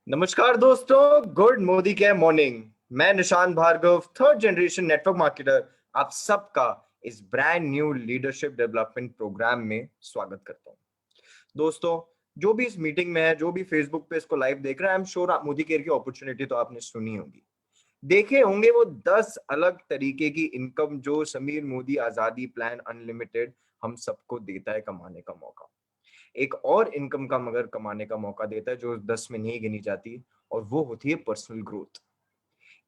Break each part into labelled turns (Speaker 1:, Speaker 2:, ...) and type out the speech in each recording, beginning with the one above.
Speaker 1: नमस्कार दोस्तों, गुड मोदी के मॉर्निंग। मैं Nishan Bhargav, third generation network marketer, आप सबका इस brand new leadership development programme में स्वागत करता हूं। दोस्तों, जो भी इस मीटिंग में है, जो भी फेसबुक पे इसको लाइव देख रहा है, आई एम श्योर आप मोदी केयर की अपॉर्चुनिटी तो आपने सुनी होगी, देखे होंगे वो 10 अलग तरीके की इनकम जो समीर मोदी आजादी प्लान अनलिमिटेड हम सबको देता है कमाने का मौका। एक और इनकम का मगर कमाने का मौका देता है जो 10 में नहीं गिनी जाती, और वो होती है पर्सनल ग्रोथ।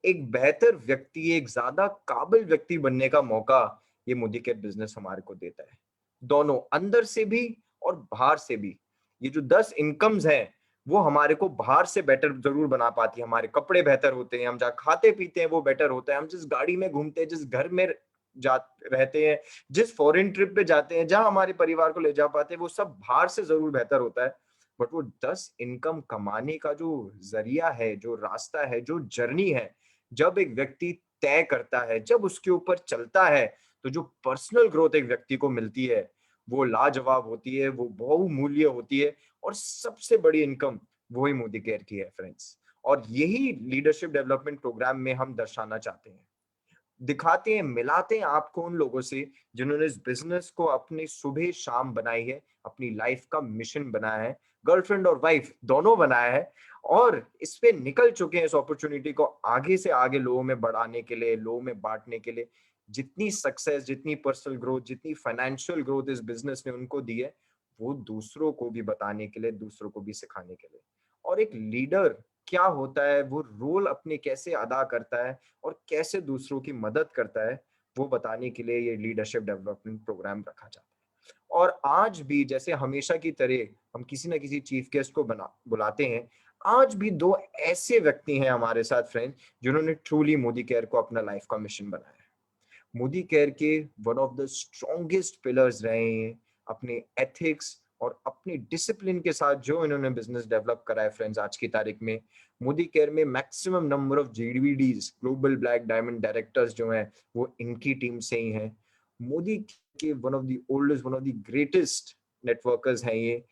Speaker 1: एक बेहतर व्यक्ति, एक ज्यादा काबिल व्यक्ति बनने का मौका ये मोदी के बिजनेस हमारे को देता है, दोनों अंदर से भी और बाहर से भी। ये जो 10 इनकम्स हैं वो हमारे को बाहर से बेटर जरूर बना पाती है। हमारे कपड़े बेहतर होते हैं, हम जहाँ खाते पीते हैं वो बेटर होता है, हम जिस गाड़ी में घूमते हैं, जिस घर में जा रहते हैं, जिस फॉरेन ट्रिप पे जाते हैं, जहां हमारे परिवार को ले जा पाते हैं, वो सब बाहर से जरूर बेहतर होता है। बट वो 10 इनकम कमाने का जो जरिया है, जो रास्ता है, जो जर्नी है, जब एक व्यक्ति तय करता है, जब उसके ऊपर चलता है, तो जो पर्सनल ग्रोथ एक व्यक्ति को मिलती है वो लाजवाब होती है, वो बहुमूल्य होती है। और सबसे बड़ी इनकम वही मोदी केयर की है फ्रेंड्स। और यही लीडरशिप डेवलपमेंट प्रोग्राम में हम दर्शाना चाहते हैं, दिखाते हैं, मिलाते हैं आपको उन लोगों से जिन्होंने इस बिजनेस को अपनी सुबह शाम बनाई है, अपनी लाइफ का मिशन बनाया है, गर्लफ्रेंड और वाइफ दोनों बनाया है, और इस पे निकल चुके हैं इस अपॉर्चुनिटी को आगे से आगे लोगों में बढ़ाने के लिए, लोगों में बांटने के लिए। जितनी सक्सेस, जितनी पर्सनल ग्रोथ, जितनी फाइनेंशियल ग्रोथ इस बिजनेस ने उनको दी है, वो दूसरों को भी बताने के लिए, दूसरों को भी सिखाने के लिए। और एक लीडर क्या होता है, वो रोल अपने कैसे अदा करता है और कैसे दूसरों की मदद करता है, वो बताने के लिए ये लीडरशिप डेवलपमेंट प्रोग्राम रखा जाता है। और आज भी जैसे हमेशा की तरह हम किसी ना किसी चीफ गेस्ट को बुलाते हैं, आज भी दो ऐसे व्यक्ति हैं हमारे साथ फ्रेंड जिन्होंने ट्रूली मोदी केयर को अपना लाइफ का मिशन बनाया है। मोदी केयर के one of the strongest pillars रहे हैं अपने एथिक्स और अपने डिसिप्लिन के साथ जो इन्होंने बिजनेस डेवलप करा है फ्रेंड्स। आज की तारीख में मोदी केयर में maximum number of GBDDs, global black diamond directors जो हैं वो इनकी टीम से ही हैं। मोदी के one of the oldest, one of the greatest networkers हैं ये।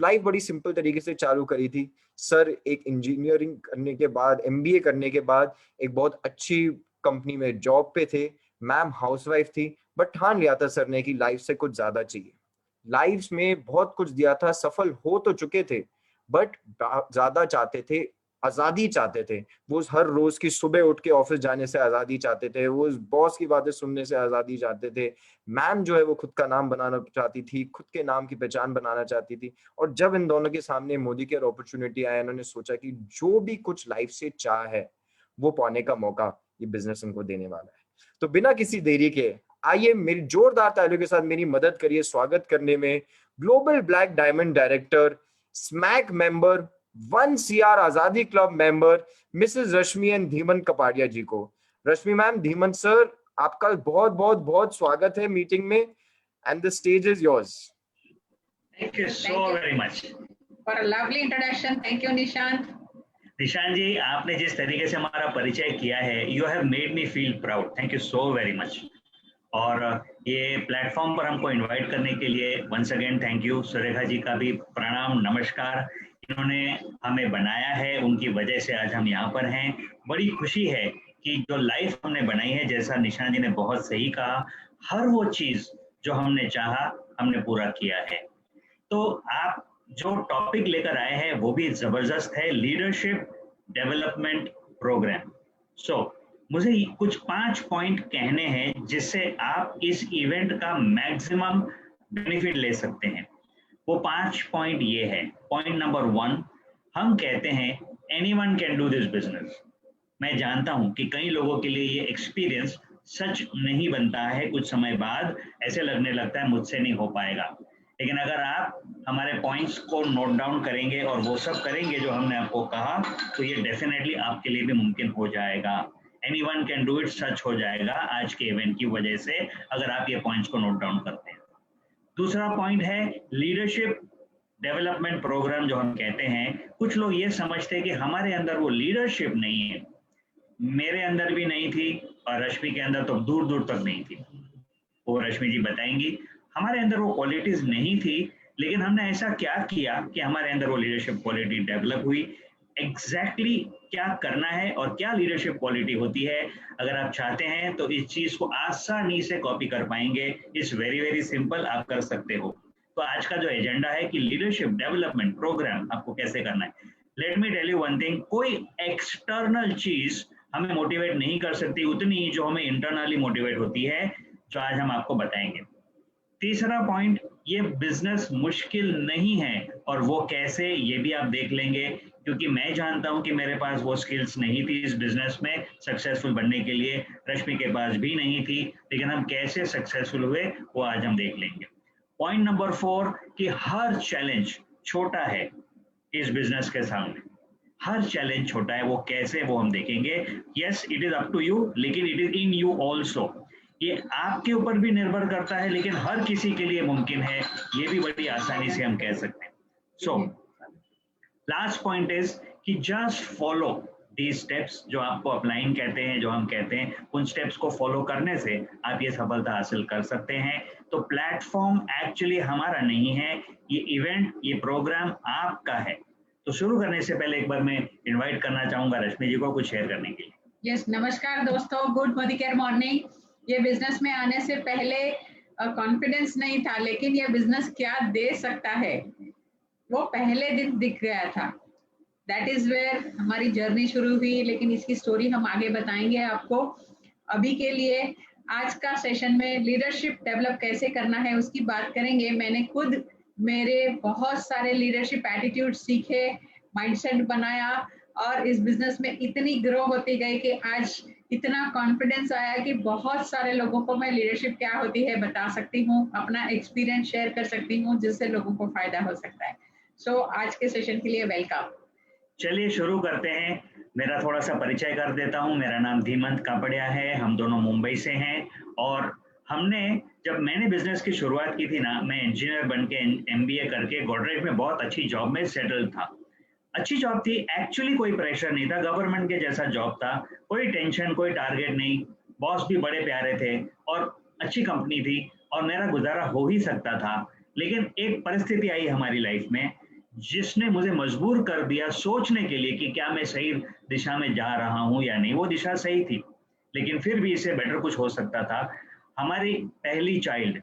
Speaker 1: लाइफ बड़ी सिंपल तरीके से चालू करी थी सर, एक इंजीनियरिंग करने के बाद, एमबीए करने के बाद एक बहुत अच्छी कंपनी में जॉब पे थे। मैम हाउसवाइफ थी, बट ठान लिया था सर ने कि लाइफ से कुछ ज्यादा चाहिए। लाइफ में बहुत कुछ दिया था, सफल हो तो चुके थे, बट ज्यादा चाहते थे, आजादी चाहते थे। वो हर रोज की सुबह उठ के ऑफिस जाने से आजादी चाहते थे, वो उस बॉस की बातें सुनने से आजादी चाहते थे। मैम जो है वो खुद का नाम बनाना चाहती थी, खुद के नाम की पहचान बनाना चाहती थी। और जब इन दोनों के सामने मोदी केयर अपॉर्चुनिटी आया, इन्होंने सोचा कि जो भी कुछ लाइफ से चाह है वो पाने का मौका ये बिजनेस इनको देने वाला है। तो बिना किसी देरी के आइए मेरी जोरदार तालियों के साथ मेरी मदद करिए स्वागत करने में global black diamond director, SMAC member, 1 CR आजादी club member, Mrs Rashmi and Dhiman Kapadia ji को। रश्मि मैम, धीमन सर, आपका बहुत बहुत बहुत स्वागत है मीटिंग में, and the stage is yours.
Speaker 2: Thank you so very much
Speaker 3: for a lovely introduction. Thank you, Nishant.
Speaker 2: निशान जी, आपने जिस तरीके से हमारा परिचय किया है, you have made me feel proud. Thank you so very much. और ये प्लेटफॉर्म पर हमको इनवाइट करने के लिए once again thank you. Surekha ji का भी प्रणाम, नमस्कार। इन्होंने हमें बनाया है, उनकी वजह से आज हम यहाँ पर हैं। बड़ी खुशी है कि जो लाइफ हमने बनाई है, जैसा निशान जी ने बहुत सही कहा, हर वो चीज़ जो हमने चाहा हमने पूरा किया है। तो आप जो टॉपिक लेकर आए हैं वो भी जबरदस्त है, लीडरशिप डेवलपमेंट प्रोग्राम। सो मुझे कुछ 5 पॉइंट कहने हैं जिससे आप इस इवेंट का मैक्सिमम बेनिफिट ले सकते हैं। वो 5 पॉइंट ये है। पॉइंट नंबर 1, हम कहते हैं anyone can do this business. मैं जानता हूं कि कई लोगों के लिए ये एक्सपीरियंस सच नहीं बनता है, कुछ समय बाद ऐसे लगने लगता है मुझसे नहीं हो पाएगा। लेकिन अगर आप हमारे पॉइंट्स को नोट डाउन करेंगे और वो सब करेंगे जो हमने आपको कहा, तो ये डेफिनेटली आपके लिए भी मुमकिन हो जाएगा। एनीवन कैन डू इट सच हो जाएगा आज के इवेंट की वजह से, अगर आप ये पॉइंट्स को नोट डाउन करते हैं। दूसरा पॉइंट है लीडरशिप डेवलपमेंट प्रोग्राम जो हम कहते हैं। कुछ लोग ये समझते हैं कि हमारे अंदर वो लीडरशिप नहीं है, मेरे अंदर भी नहीं थी और रश्मि के अंदर तो दूर दूर तक नहीं थी। वो रश्मि जी बताएंगी हमारे अंदर वो क्वालिटीज नहीं थी, लेकिन हमने ऐसा क्या किया कि हमारे अंदर वो लीडरशिप क्वालिटी डेवलप हुई। एग्जैक्टली क्या करना है और क्या लीडरशिप क्वालिटी होती है। अगर आप चाहते हैं तो इस चीज को आसानी से कॉपी कर पाएंगे। इट्स वेरी वेरी सिंपल, आप कर सकते हो। तो आज का जो एजेंडा है कि लीडरशिप डेवलपमेंट प्रोग्राम आपको कैसे करना है। Let me tell you one thing, कोई एक्सटर्नल चीज हमें मोटिवेट नहीं कर सकती उतनी जो हमें इंटरनली मोटिवेट होती है, जो आज हम आपको बताएंगे। तीसरा पॉइंट, ये बिजनेस मुश्किल नहीं है, और वो कैसे ये भी आप देख लेंगे, क्योंकि मैं जानता हूं कि मेरे पास वो स्किल्स नहीं थी इस बिजनेस में सक्सेसफुल बनने के लिए, रश्मि के पास भी नहीं थी, लेकिन हम कैसे सक्सेसफुल हुए वो आज हम देख लेंगे। पॉइंट नंबर 4 कि हर चैलेंज छोटा है इस बिजनेस के सामने, हर चैलेंज छोटा है, वो कैसे वो हम देखेंगे। Yes, it is up to you, लेकिन it is in you also. ये आपके ऊपर भी निर्भर करता है, लेकिन हर किसी के लिए मुमकिन है, ये भी बड़ी आसानी से हम कह सकते हैं। सो लास्ट पॉइंट इज कि जस्ट फॉलो दीज स्टेप्स, जो आपको अपलाइन कहते हैं, जो हम कहते हैं, उन स्टेप्स को फॉलो करने से आप ये सफलता हासिल कर सकते हैं। तो प्लेटफॉर्म एक्चुअली हमारा नहीं है, ये इवेंट, ये प्रोग्राम आपका है। तो शुरू करने से पहले एक बार मैं इनवाइट करना चाहूंगा रश्मि जी को कुछ शेयर करने के लिए।
Speaker 3: यस, नमस्कार दोस्तों, गुड मोदी केयर मॉर्निंग। ये बिजनेस में आने से पहले कॉन्फिडेंस नहीं था, लेकिन ये बिजनेस क्या दे सकता है वो पहले दिन दिख गया था। दैट इज वेयर हमारी जर्नी शुरू हुई, लेकिन इसकी स्टोरी हम आगे बताएंगे आपको। अभी के लिए आज का सेशन में लीडरशिप डेवलप कैसे करना है उसकी बात करेंगे। मैंने खुद मेरे बहुत सारे लीडरशिप एटीट्यूड सीखे, माइंडसेट बनाया, और इस बिजनेस में इतनी ग्रो होती गई कि आज इतना कॉन्फिडेंस आया कि बहुत सारे लोगों को मैं लीडरशिप क्या होती है बता सकती हूँ, अपना एक्सपीरियंस शेयर कर सकती हूँ, जिससे लोगों को फायदा हो सकता है। सो आज के सेशन के लिए वेलकम।
Speaker 2: चलिए शुरू करते हैं। मेरा थोड़ा सा परिचय कर देता हूं। मेरा नाम धीमंत कापड़िया है, हम दोनों मुंबई से हैं, और जब मैंने बिजनेस की शुरुआत की थी ना, मैं इंजीनियर बन के MBA करके गोदरेज में बहुत अच्छी जॉब में सेटल था। अच्छी जॉब थी, एक्चुअली कोई प्रेशर नहीं था, गवर्नमेंट के जैसा जॉब था, कोई टेंशन, कोई टारगेट नहीं, बॉस भी बड़े प्यारे थे, और अच्छी कंपनी थी, और मेरा गुजारा हो ही सकता था। लेकिन एक परिस्थिति आई हमारी लाइफ में जिसने मुझे मजबूर कर दिया सोचने के लिए कि क्या मैं सही दिशा में जा रहा हूं या नहीं। वो दिशा सही थी, लेकिन फिर भी इससे बेटर कुछ हो सकता था। हमारी पहली चाइल्ड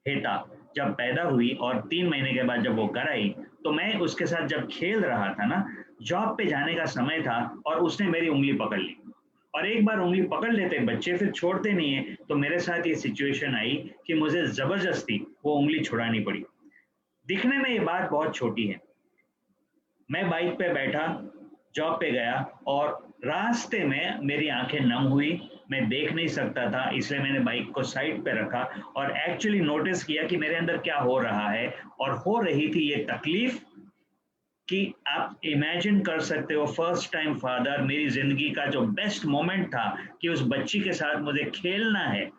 Speaker 2: हेता जब पैदा हुई और 3 महीने के बाद जब वो घर आई, तो मैं उसके साथ जब खेल रहा था ना, जॉब पे जाने का समय था, और उसने मेरी उंगली पकड़ ली। और एक बार उंगली पकड़ लेते बच्चे फिर छोड़ते नहीं है, तो मेरे साथ ये सिचुएशन आई कि मुझे जबरदस्ती वो उंगली छुड़ानी पड़ी। दिखने में ये बात बहुत छोटी है। मैं बाइक पे बैठा, जॉब पे गया, और रास्ते में मेरी आंखें नम हुई, मैं देख नहीं सकता था, इसलिए मैंने बाइक को साइड पे रखा और एक्चुअली नोटिस किया कि मेरे अंदर क्या हो रहा है। और हो रही थी ये तकलीफ कि आप इमेजिन कर सकते हो, फर्स्ट टाइम फादर, मेरी जिंदगी का जो बेस्ट मोमेंट था कि उस बच्ची के साथ मुझे खेलना है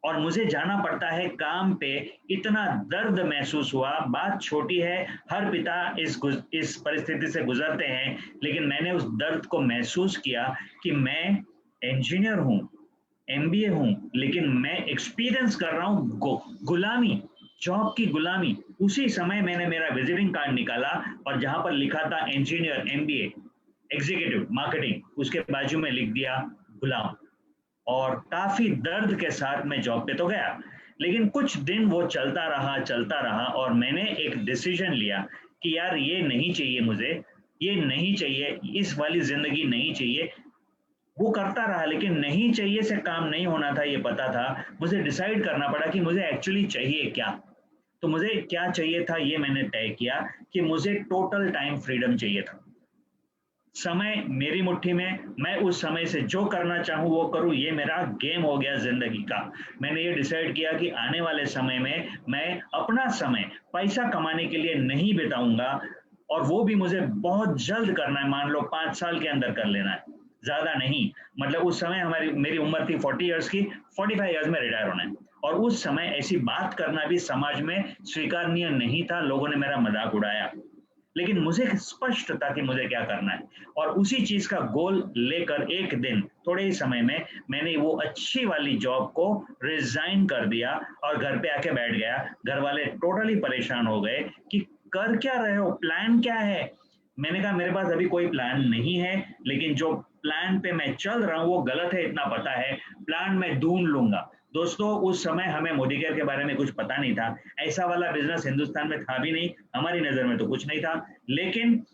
Speaker 2: और मुझे जाना पड़ता है काम पे, इतना दर्द महसूस हुआ। बात छोटी है, हर पिता इस परिस्थिति से गुजरते हैं, लेकिन मैंने उस दर्द को महसूस किया कि मैं इंजीनियर हूँ, MBA हूँ, लेकिन मैं एक्सपीरियंस कर रहा हूँ गुलामी, जॉब की गुलामी। उसी समय मैंने मेरा विजिटिंग कार्ड निकाला और जहां पर लिखा था इंजीनियर, MBA, एग्जीक्यूटिव मार्केटिंग, उसके बाजू में लिख दिया गुलाम। और काफी दर्द के साथ मैं जॉब पे तो गया, लेकिन कुछ दिन वो चलता रहा, और मैंने एक डिसीजन लिया कि यार ये नहीं चाहिए मुझे, ये नहीं चाहिए, इस वाली जिंदगी नहीं चाहिए। वो करता रहा, लेकिन नहीं चाहिए से काम नहीं होना था, ये पता था। मुझे डिसाइड करना पड़ा कि मुझे एक्चुअली चाहिए क्या। तो मुझे क्या चाहिए था, ये मैंने तय किया कि मुझे टोटल टाइम फ्रीडम चाहिए था। समय मेरी मुट्ठी में, मैं उस समय से जो करना चाहूँ वो करूँ, ये मेरा गेम हो गया जिंदगी का। मैंने ये डिसाइड किया कि आने वाले समय में मैं अपना समय पैसा कमाने के लिए नहीं बिताऊंगा, और वो भी मुझे बहुत जल्द करना है। मान लो 5 साल के अंदर कर लेना है, ज्यादा नहीं। मतलब उस समय मेरी उम्र थी 40 ईयर्स की, 45 ईयर्स में रिटायर होना है। और उस समय ऐसी बात करना भी समाज में स्वीकारनीय नहीं था, लोगों ने मेरा मजाक उड़ाया, लेकिन मुझे स्पष्ट था कि मुझे क्या करना है। और उसी चीज का गोल लेकर एक दिन, थोड़े ही समय में, मैंने वो अच्छी वाली जॉब को रिजाइन कर दिया और घर पे आके बैठ गया। घर वाले टोटली परेशान हो गए कि कर क्या रहे हो, प्लान क्या है, मैंने कहा मेरे पास अभी कोई प्लान नहीं है, लेकिन जो प्लान पे मैं चल रहा हूँ वो गलत है इतना पता है, प्लान मैं ढूंढ लूंगा। दोस्तों उस समय हमें मोदी केयर के बारे में कुछ पता नहीं था, ऐसा वाला बिजनेस हिंदुस्तान में था भी नहीं, हमारी नजर में तो कुछ नहीं था, लेकिन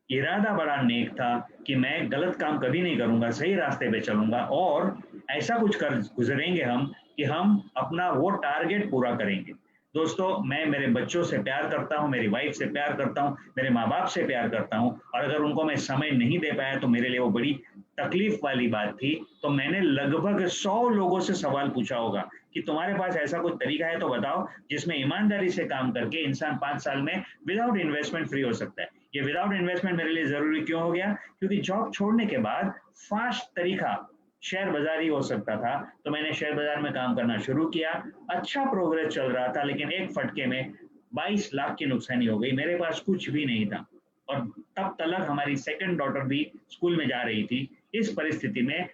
Speaker 2: इरादा बड़ा नेक था कि मैं गलत काम कभी नहीं करूंगा, सही रास्ते पे चलूंगा और ऐसा कुछ कर गुजरेंगे हम कि हम अपना वो टारगेट पूरा करेंगे। दोस्तों मैं मेरे बच्चों से प्यार करता हूँ, मेरी वाइफ से प्यार करता हूँ, मेरे माँ बाप से प्यार करता हूँ, और अगर उनको मैं समय नहीं दे पाया तो मेरे लिए वो बड़ी तकलीफ वाली बात थी। तो मैंने लगभग 100 लोगों से सवाल पूछा होगा कि तुम्हारे पास ऐसा कोई तरीका है तो बताओ जिसमें ईमानदारी से काम करके इंसान 5 साल में विदाउट इन्वेस्टमेंट फ्री हो सकता है। ये विदाउट इन्वेस्टमेंट मेरे लिए जरूरी क्यों हो गया, क्योंकि जॉब छोड़ने के बाद फास्ट तरीका शेयर बाजार ही हो सकता था। तो मैंने शेयर बाजार में काम करना शुरू किया, अच्छा प्रोग्रेस चल रहा था, लेकिन एक फटके में 22 लाख की नुकसानी हो गई, मेरे पास कुछ भी नहीं था। और तब तक हमारी सेकंड डॉटर भी स्कूल में जा रही थी। इस परिस्थिति में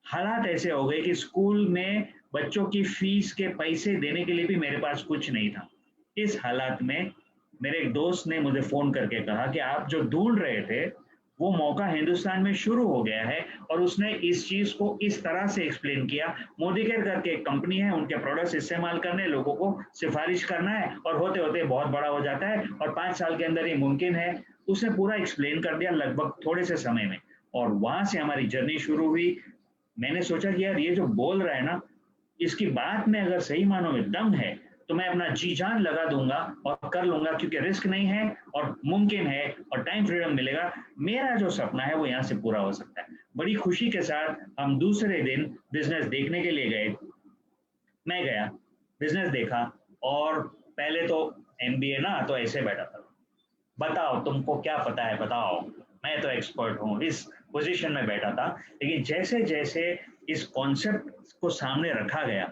Speaker 2: हालात ऐसे हो गए कि स्कूल में बच्चों की फीस के पैसे देने के लिए भी मेरे पास कुछ नहीं था। इस हालात में मेरे एक दोस्त ने मुझे फोन करके कहा कि आप जो ढूंढ रहे थे वो मौका हिंदुस्तान में शुरू हो गया है, और उसने इस चीज को इस तरह से एक्सप्लेन किया। मोदी केयर करके एक कंपनी है, उनके प्रोडक्ट्स इस्तेमाल करने, लोगों को सिफारिश करना है और होते होते बहुत बड़ा हो जाता है और 5 साल के अंदर ये मुमकिन है। उसने पूरा एक्सप्लेन कर दिया लगभग थोड़े से समय में, और वहां से हमारी जर्नी शुरू हुई। मैंने सोचा कि यार ये जो बोल रहा है ना, इसकी बात में अगर सही मानों में दम है तो मैं अपना जी जान लगा दूंगा और कर लूंगा, क्योंकि रिस्क नहीं है और मुमकिन है और टाइम फ्रीडम मिलेगा। मेरा जो सपना है वो यहाँ से पूरा हो सकता है। बड़ी खुशी के साथ हम दूसरे दिन बिजनेस देखने के लिए गए। मैं गया, बिजनेस देखा, और पहले तो एमबीए ना तो ऐसे बैठा था, बताओ तुमको क्या पता है बताओ, मैं तो एक्सपर्ट हूँ, इस पोजीशन में बैठा था। लेकिन जैसे जैसे इस कॉन्सेप्ट को सामने रखा गया,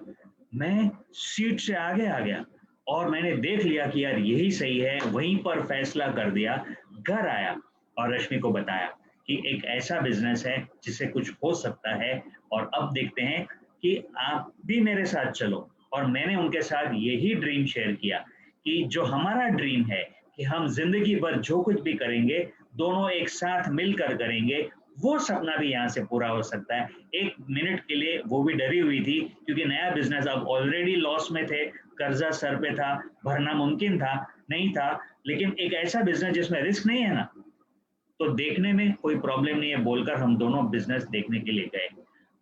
Speaker 2: मैं सीट से आगे आ गया और मैंने देख लिया कि यार यही सही है, वहीं पर फैसला कर दिया। घर आया और रश्मि को बताया कि एक ऐसा बिजनेस है जिससे कुछ हो सकता है, और अब देखते हैं कि आप भी मेरे साथ चलो। और मैंने उनके साथ यही ड्रीम शेयर किया कि जो हमारा ड्रीम है कि हम जिंदगी भर जो कुछ भी करेंगे दोनों एक साथ मिलकर करेंगे, वो सपना भी यहाँ से पूरा हो सकता है। एक मिनट के लिए वो भी डरी हुई थी, क्योंकि नया बिजनेस, अब ऑलरेडी लॉस में थे, कर्जा सर पे था, भरना मुमकिन था नहीं था, लेकिन एक ऐसा बिजनेस जिसमें रिस्क नहीं है ना, तो देखने में कोई प्रॉब्लम नहीं है बोलकर हम दोनों बिजनेस देखने के लिए गए।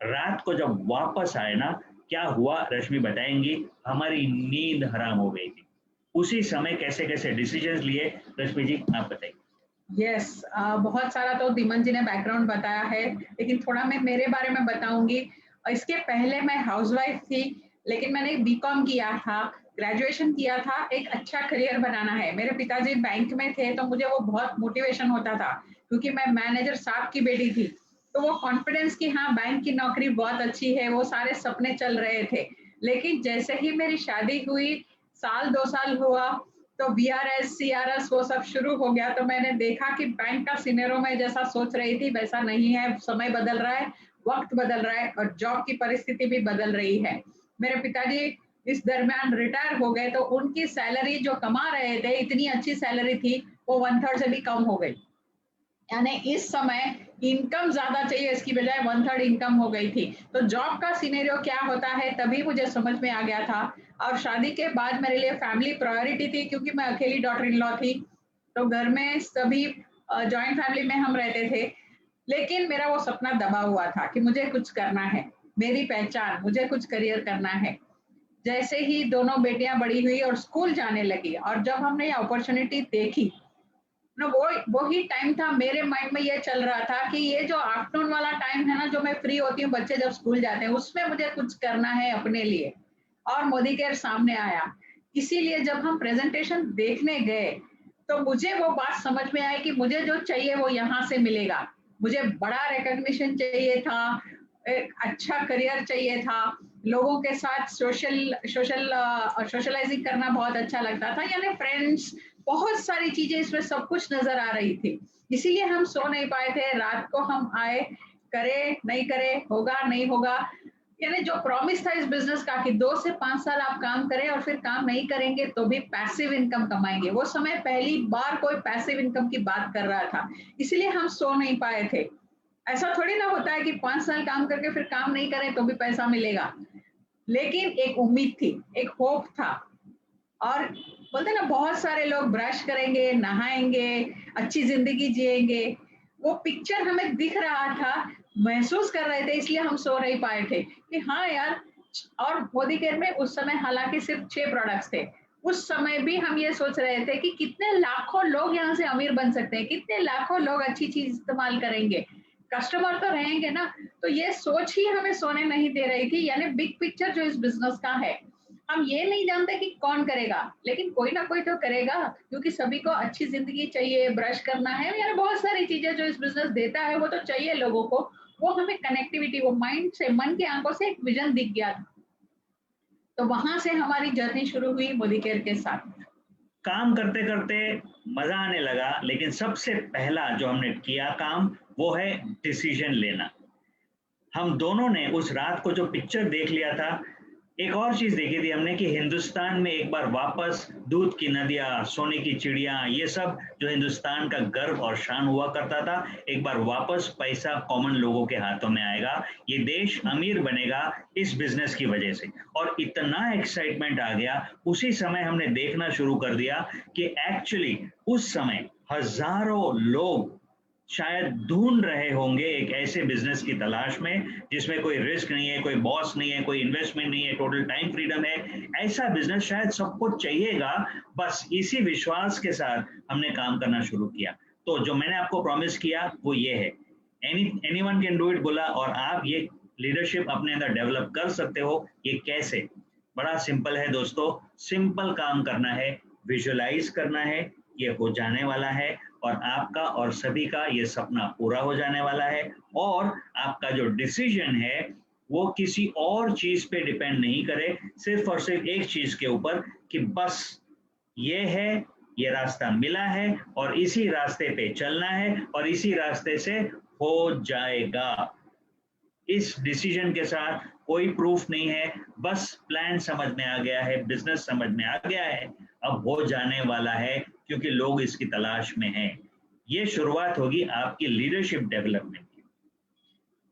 Speaker 2: रात को जब वापस आए ना, क्या हुआ रश्मि बताएंगी, हमारी नींद हराम हो गई थी। उसी समय कैसे कैसे डिसीजंस लिए, रश्मि जी आप बताइए।
Speaker 3: यस बहुत सारा तो दीमन जी ने बैकग्राउंड बताया है, लेकिन थोड़ा मैं मेरे बारे में बताऊंगी। इसके पहले मैं हाउसवाइफ थी, लेकिन मैंने बीकॉम किया था, ग्रेजुएशन किया था। एक अच्छा करियर बनाना है, मेरे पिताजी बैंक में थे तो मुझे वो बहुत मोटिवेशन होता था, क्योंकि मैं मैनेजर साहब की बेटी थी। तो वो कॉन्फिडेंस कि हाँ बैंक की नौकरी बहुत अच्छी है, वो सारे सपने चल रहे थे। लेकिन जैसे ही मेरी शादी हुई, साल 2 साल हुआ, तो वीआरएस सीआरएस वो सब शुरू हो गया, तो मैंने देखा कि बैंक का सिनेरियो में जैसा सोच रही थी वैसा नहीं है। समय बदल रहा है, वक्त बदल रहा है, और जॉब की परिस्थिति भी बदल रही है। मेरे पिताजी इस दरमियान रिटायर हो गए, तो उनकी सैलरी जो कमा रहे थे, इतनी अच्छी सैलरी थी, वो 1/3 से भी कम हो गई। यानी इस समय इनकम ज्यादा चाहिए, इसकी बजाय 1/3 इनकम हो गई थी। तो जॉब का सिनेरियो क्या होता है तभी मुझे समझ में आ गया था। और शादी के बाद मेरे लिए फैमिली प्रायोरिटी थी, क्योंकि मैं अकेली डॉटर इन लॉ थी। तो घर में सभी जॉइंट फैमिली में हम रहते थे, लेकिन मेरा वो सपना दबा हुआ था कि मुझे कुछ करना है, मेरी पहचान, मुझे कुछ करियर करना है। जैसे ही दोनों बेटियां बड़ी हुई और स्कूल जाने लगी, और जब हमने ये अपॉर्चुनिटी देखी ना, वो ही टाइम था मेरे माइंड में ये चल रहा था कि ये जो आफ्टरनून वाला टाइम है ना, जो मैं फ्री होती हूँ बच्चे जब स्कूल जाते हैं, उसमें मुझे कुछ करना है अपने लिए। और मोदी केयर सामने आया। इसीलिए जब हम प्रेजेंटेशन देखने गए, तो मुझे वो बात समझ में आई कि मुझे जो चाहिए वो यहाँ से मिलेगा। मुझे बड़ा रिकॉग्निशन चाहिए था, एक अच्छा करियर चाहिए था, लोगों के साथ सोशलाइजिंग करना बहुत अच्छा लगता था, यानी फ्रेंड्स, बहुत सारी चीजें इसमें सब कुछ नजर आ रही थी। इसीलिए हम सो नहीं पाए थे। रात को हम आए, करे नहीं करे, होगा नहीं होगा, यानी जो प्रॉमिस था इस बिजनेस का कि 2 से 5 साल आप काम करें और फिर काम नहीं करेंगे तो भी पैसिव इनकम कमाएंगे, वो समय पहली बार कोई पैसिव इनकम की बात कर रहा था, इसलिए हम सो नहीं पाए थे। ऐसा थोड़ी ना होता है कि 5 साल काम करके फिर काम नहीं करें तो भी पैसा मिलेगा, लेकिन एक उम्मीद थी, एक होप था। और बोलते हैं ना, बहुत सारे लोग ब्रश करेंगे, नहाएंगे, अच्छी जिंदगी जिएंगे, वो पिक्चर हमें दिख रहा था, महसूस कर रहे थे, इसलिए हम सो नहीं पाए थे कि हाँ यार। और मोदी केयर में उस समय हालांकि सिर्फ 6 प्रोडक्ट्स थे, उस समय भी हम ये सोच रहे थे कि कितने लाखों लोग यहाँ से अमीर बन सकते हैं, कितने लाखों लोग अच्छी चीज इस्तेमाल करेंगे, कस्टमर तो रहेंगे ना। तो ये सोच ही हमें सोने नहीं दे रही थी, यानी बिग पिक्चर जो इस बिजनेस का है। हम ये नहीं जानते कि कौन करेगा, लेकिन कोई ना कोई तो करेगा, क्योंकि सभी को अच्छी जिंदगी चाहिए, ब्रश करना है, यानी बहुत सारी चीजें जो इस बिजनेस देता है वो तो चाहिए लोगों को। वो हमें कनेक्टिविटी, वो माइंड से, मन की आंखों से एक विजन दिख गया था। तो वहां से हमारी जर्नी शुरू हुई मोदी केयर के साथ।
Speaker 2: काम करते करते मजा आने लगा, लेकिन सबसे पहला जो हमने किया काम वो है डिसीजन लेना। हम दोनों ने उस रात को जो पिक्चर देख लिया था, एक और चीज देखी थी हमने कि हिंदुस्तान में एक बार वापस दूध की नदियां, सोने की चिड़िया, ये सब जो हिंदुस्तान का गर्व और शान हुआ करता था, एक बार वापस पैसा कॉमन लोगों के हाथों में आएगा, ये देश अमीर बनेगा इस बिजनेस की वजह से। और इतना एक्साइटमेंट आ गया, उसी समय हमने देखना शुरू कर दिया कि एक्चुअली उस समय हजारों लोग शायद ढूंढ रहे होंगे एक ऐसे बिजनेस की तलाश में जिसमें कोई रिस्क नहीं है, कोई बॉस नहीं है, कोई इन्वेस्टमेंट नहीं है, टोटल टाइम फ्रीडम है। ऐसा बिजनेस शायद सबको चाहिएगा। बस इसी विश्वास के साथ हमने काम करना शुरू किया। तो जो मैंने आपको प्रॉमिस किया वो ये है, एनीवन कैन डू इट बोला, और आप ये लीडरशिप अपने अंदर डेवलप कर सकते हो। ये कैसे? बड़ा सिंपल है दोस्तों, सिंपल काम करना है, विजुअलाइज करना है, ये हो जाने वाला है, और आपका और सभी का ये सपना पूरा हो जाने वाला है। और आपका जो डिसीजन है वो किसी और चीज पे डिपेंड नहीं करे, सिर्फ और सिर्फ एक चीज के ऊपर कि बस ये है, ये रास्ता मिला है और इसी रास्ते पे चलना है और इसी रास्ते से हो जाएगा। इस डिसीजन के साथ कोई प्रूफ नहीं है, बस प्लान समझ में आ गया है, बिजनेस समझ में आ गया है, अब हो जाने वाला है क्योंकि लोग इसकी तलाश में हैं। ये शुरुआत होगी आपकी लीडरशिप डेवलपमेंट की।